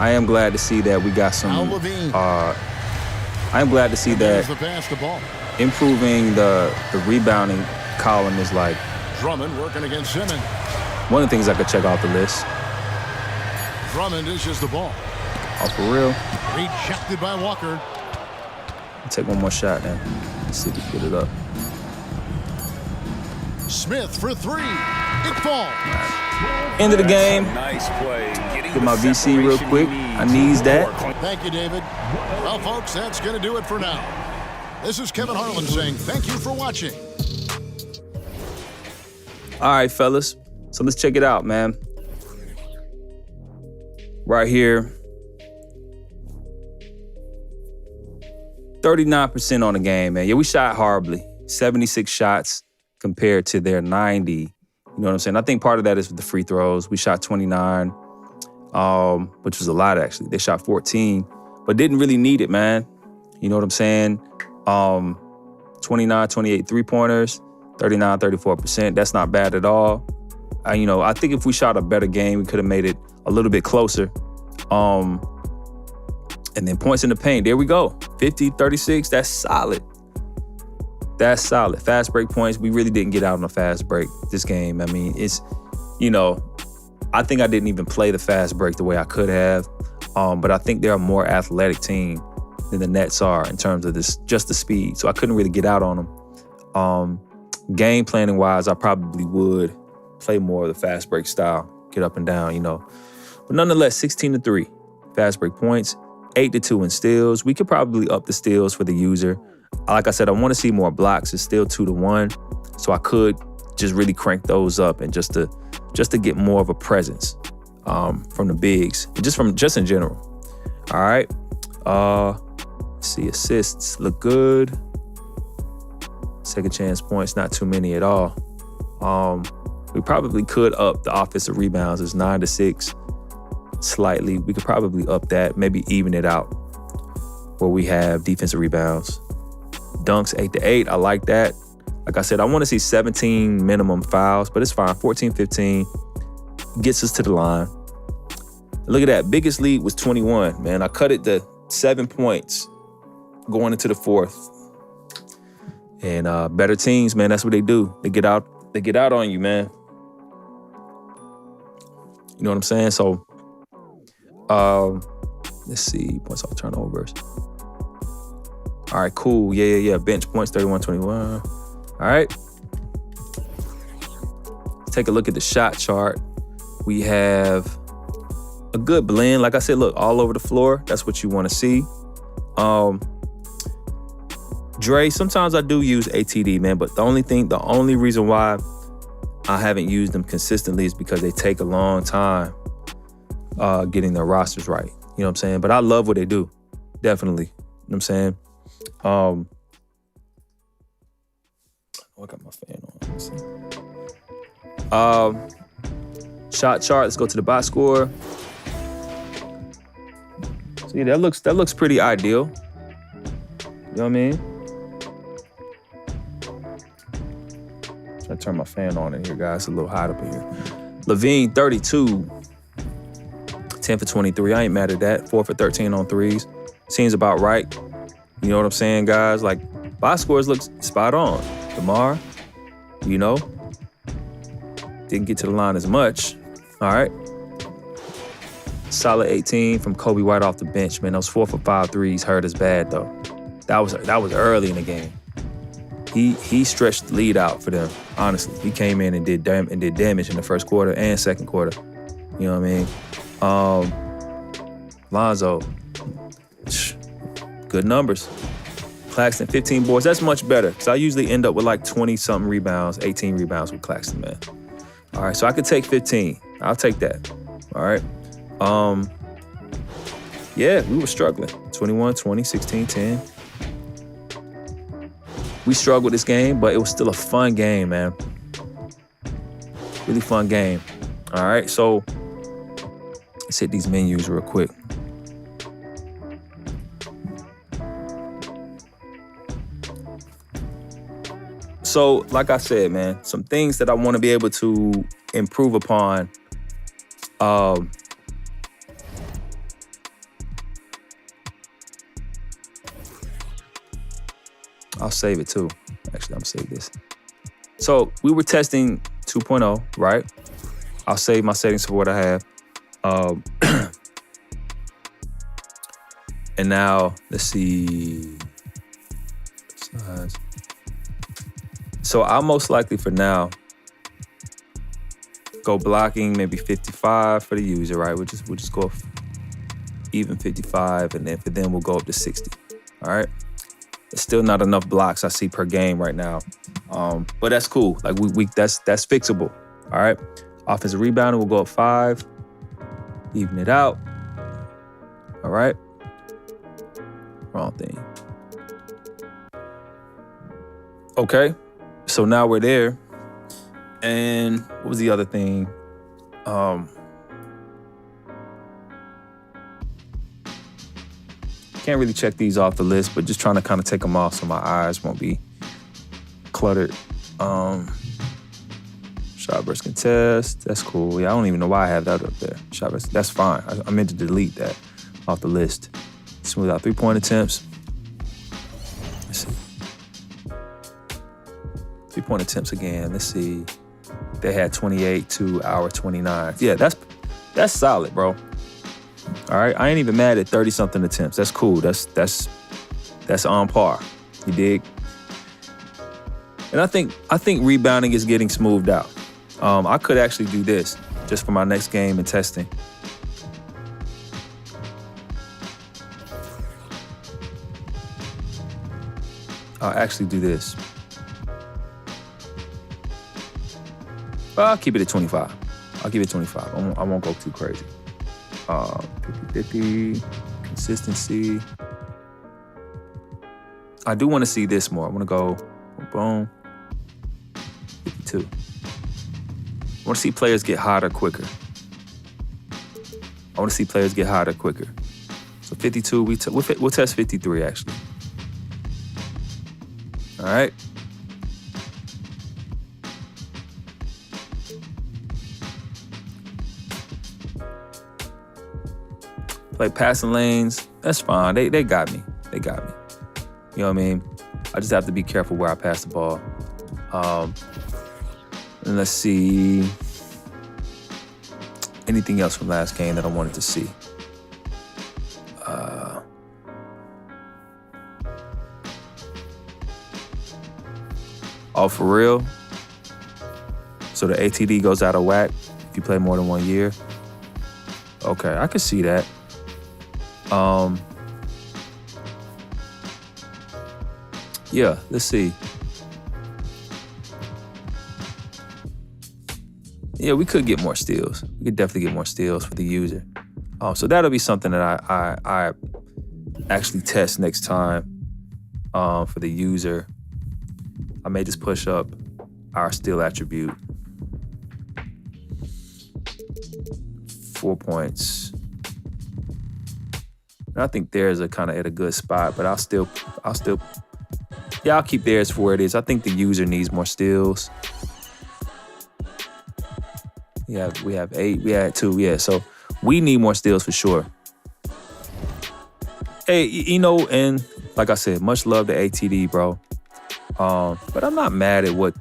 I am glad to see that we got some. Al Levine. I am glad to see There's that the pass to Ball. improving the rebounding column is like Drummond working against Simmons. one of the things I could check off the list. Drummond dishes the ball. Oh, for real. Rejected by Walker. Take one more shot, then. Let's see if we can get it up. Smith for 3. It falls. End of the game. Nice play. Getting Get my the VC real separation quick. he I needs. needs that. Thank you, David. Well, folks, that's going to do it for now. This is Kevin Harlan saying thank you for watching. All right, fellas. So let's check it out, man. Right here. 39% on the game, man. Yeah, we shot horribly. 76 shots compared to their 90. You know what I'm saying? I think part of that is with the free throws. We shot 29, which was a lot, actually. They shot 14, but didn't really need it, man. You know what I'm saying? 29, 28 three-pointers, 39, 34%. That's not bad at all. I think if we shot a better game, we could have made it a little bit closer. And then points in the paint, there we go. 50, 36, that's solid. That's solid. Fast break points, we really didn't get out on a fast break this game. I mean, you know, I think I didn't even play the fast break the way I could have. But I think they're a more athletic team than the Nets are in terms of just the speed. So I couldn't really get out on them. Game planning wise, I probably would play more of the fast break style, get up and down, you know. But nonetheless, 16-3 fast break points, 8-2 in steals. We could probably up the steals for the user. Like I said, I want to see more blocks. It's still 2-1, so I could just really crank those up and just to get more of a presence from the bigs, just in general. All right. Let's see, assists look good. Second chance points, not too many at all. We probably could up the offensive rebounds. It's 9-6, slightly. We could probably up that, maybe even it out where we have defensive rebounds. Dunks 8-8, I like that. Like I said, I want to see 17 minimum fouls, but it's fine. 14-15 gets us to the line. Look at that, biggest lead was 21, man. I cut it to 7 points going into the fourth. And better teams, man, that's what they do. They get out on you, man. You know what I'm saying? So, let's see, points off turnovers. All right, cool. Yeah. Bench points, 31-21. All right. Let's take a look at the shot chart. We have a good blend. Like I said, look, all over the floor. That's what you want to see. Dre, sometimes I do use ATD, man, but the only reason why I haven't used them consistently is because they take a long time getting their rosters right. You know what I'm saying? But I love what they do. Definitely. You know what I'm saying? I got my fan on. Let's see. Shot chart. Let's go to the box score. See, that looks pretty ideal. You know what I mean? I turn my fan on in here, guys. It's a little hot up in here. Levine, 32. 10 for 23. I ain't mad at that. 4 for 13 on threes. Seems about right. You know what I'm saying, guys? Like, box scores look spot on. DeMar, you know, didn't get to the line as much. All right. Solid 18 from Kobe White off the bench, man. Those 4 for 5 threes hurt us bad, though. That was early in the game. He stretched the lead out for them, honestly. He came in and did damage in the first quarter and second quarter. You know what I mean? Lonzo, good numbers. Claxton, 15 boards. That's much better, because I usually end up with like 20-something rebounds, 18 rebounds with Claxton, man. All right, so I could take 15. I'll take that. All right. Yeah, we were struggling. 21, 20, 16, 10. We struggled this game, but it was still a fun game, man. Really fun game. All right, so let's hit these menus real quick. So, like I said, man, some things that I want to be able to improve upon. I'll save it too. Actually, I'm gonna save this. So we were testing 2.0, right? I'll save my settings for what I have. And now, let's see. So I'll most likely for now go blocking maybe 55 for the user, right? We'll just go even 55, and then for them we'll go up to 60. All right. It's still not enough blocks I see per game right now, but that's cool. Like that's fixable. All right. Offensive rebounding will go up 5. Even it out. All right. Wrong thing. Okay. So now we're there. And what was the other thing? Can't really check these off the list, but just trying to kind of take them off so my eyes won't be cluttered. Shot versus contest. That's cool. Yeah, I don't even know why I have that up there. Shot versus, that's fine. I meant to delete that off the list. Smooth out 3-point attempts. Let's see. 3-point attempts again. Let's see. They had 28 to our 29. Yeah, that's solid, bro. All right, I ain't even mad at 30-something attempts. That's cool. That's on par. You dig? And I think rebounding is getting smoothed out. I could actually do this just for my next game and testing. I'll actually do this. I'll keep it at 25. I'll keep it 25. I won't go too crazy. 50-50, consistency. I do want to see this more. I want to go, boom, 52. I want to see players get hotter quicker. I want to see players get hotter quicker. So 52, we'll test 53 actually. All right. Play passing lanes, that's fine. They got me. They got me. You know what I mean? I just have to be careful where I pass the ball. And let's see. Anything else from last game that I wanted to see? Oh, for real? So the ATD goes out of whack if you play more than 1 year? Okay, I can see that. Yeah, let's see. Yeah, we could get more steals. We could definitely get more steals for the user. So that'll be something that I actually test next time for the user. I may just push up our steal attribute. 4 points. And I think theirs are kind of at a good spot, but I'll keep theirs for where it is. I think the user needs more steals. Yeah, we have 8, we had 2, yeah. So we need more steals for sure. Hey, you know, and like I said, much love to ATD, bro. But I'm not mad at what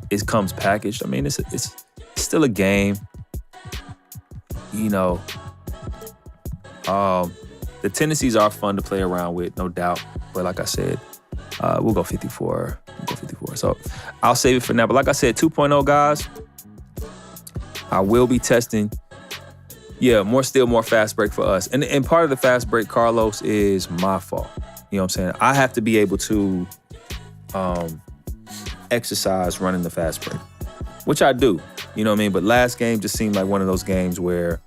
it comes packaged. I mean, it's still a game. You know, the tendencies are fun to play around with, no doubt. But like I said, we'll go 54. So I'll save it for now. But like I said, 2.0, guys, I will be testing. Yeah, more fast break for us. And part of the fast break, Carlos, is my fault. You know what I'm saying? I have to be able to exercise running the fast break, which I do. You know what I mean? But last game just seemed like one of those games where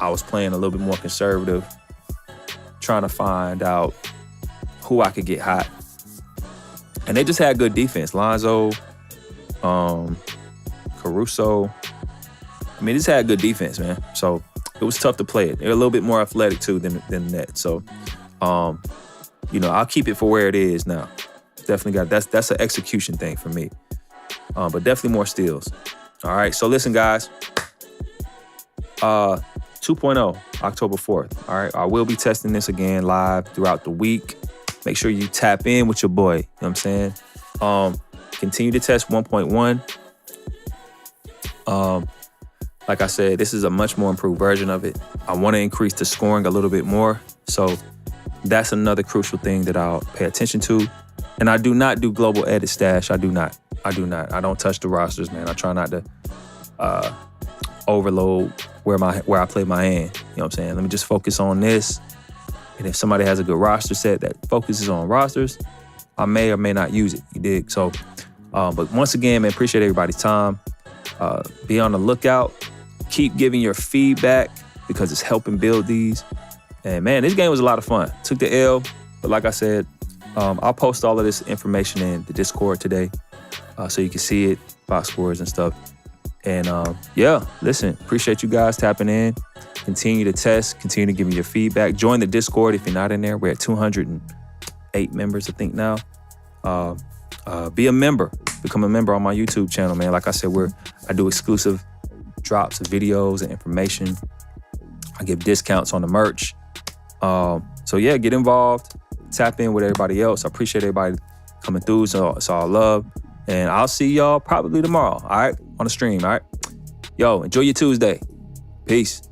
I was playing a little bit more conservative, trying to find out who I could get hot. And they just had good defense. Lonzo, Caruso. I mean, they just had good defense, man. So it was tough to play it. They're a little bit more athletic, too, than that. So, you know, I'll keep it for where it is now. Definitely that's an execution thing for me. But definitely more steals. All right, so listen, guys. 2.0, October 4th. All right, I will be testing this again live throughout the week. Make sure you tap in with your boy. You know what I'm saying? Continue to test 1.1. Like I said, this is a much more improved version of it. I want to increase the scoring a little bit more. So that's another crucial thing that I'll pay attention to. And I do not do global edit stash. I do not. I don't touch the rosters, man. I try not to overload where I play my hand. You know what I'm saying? Let me just focus on this. And if somebody has a good roster set that focuses on rosters, I may or may not use it. You dig? So, but once again, man, appreciate everybody's time. Be on the lookout. Keep giving your feedback because it's helping build these. And man, this game was a lot of fun. Took the L, but like I said, I'll post all of this information in the Discord today so you can see it, box scores and stuff. And yeah, listen, appreciate you guys tapping in. Continue to test, continue to give me your feedback. Join the Discord if you're not in there. We're at 208 members, I think now. Be a member. Become a member on my YouTube channel, man. Like I said, I do exclusive drops of videos and information. I give discounts on the merch. So yeah, get involved. Tap in with everybody else. I appreciate everybody coming through. So it's all love. And I'll see y'all probably tomorrow, all right? On the stream, all right? Yo, enjoy your Tuesday. Peace.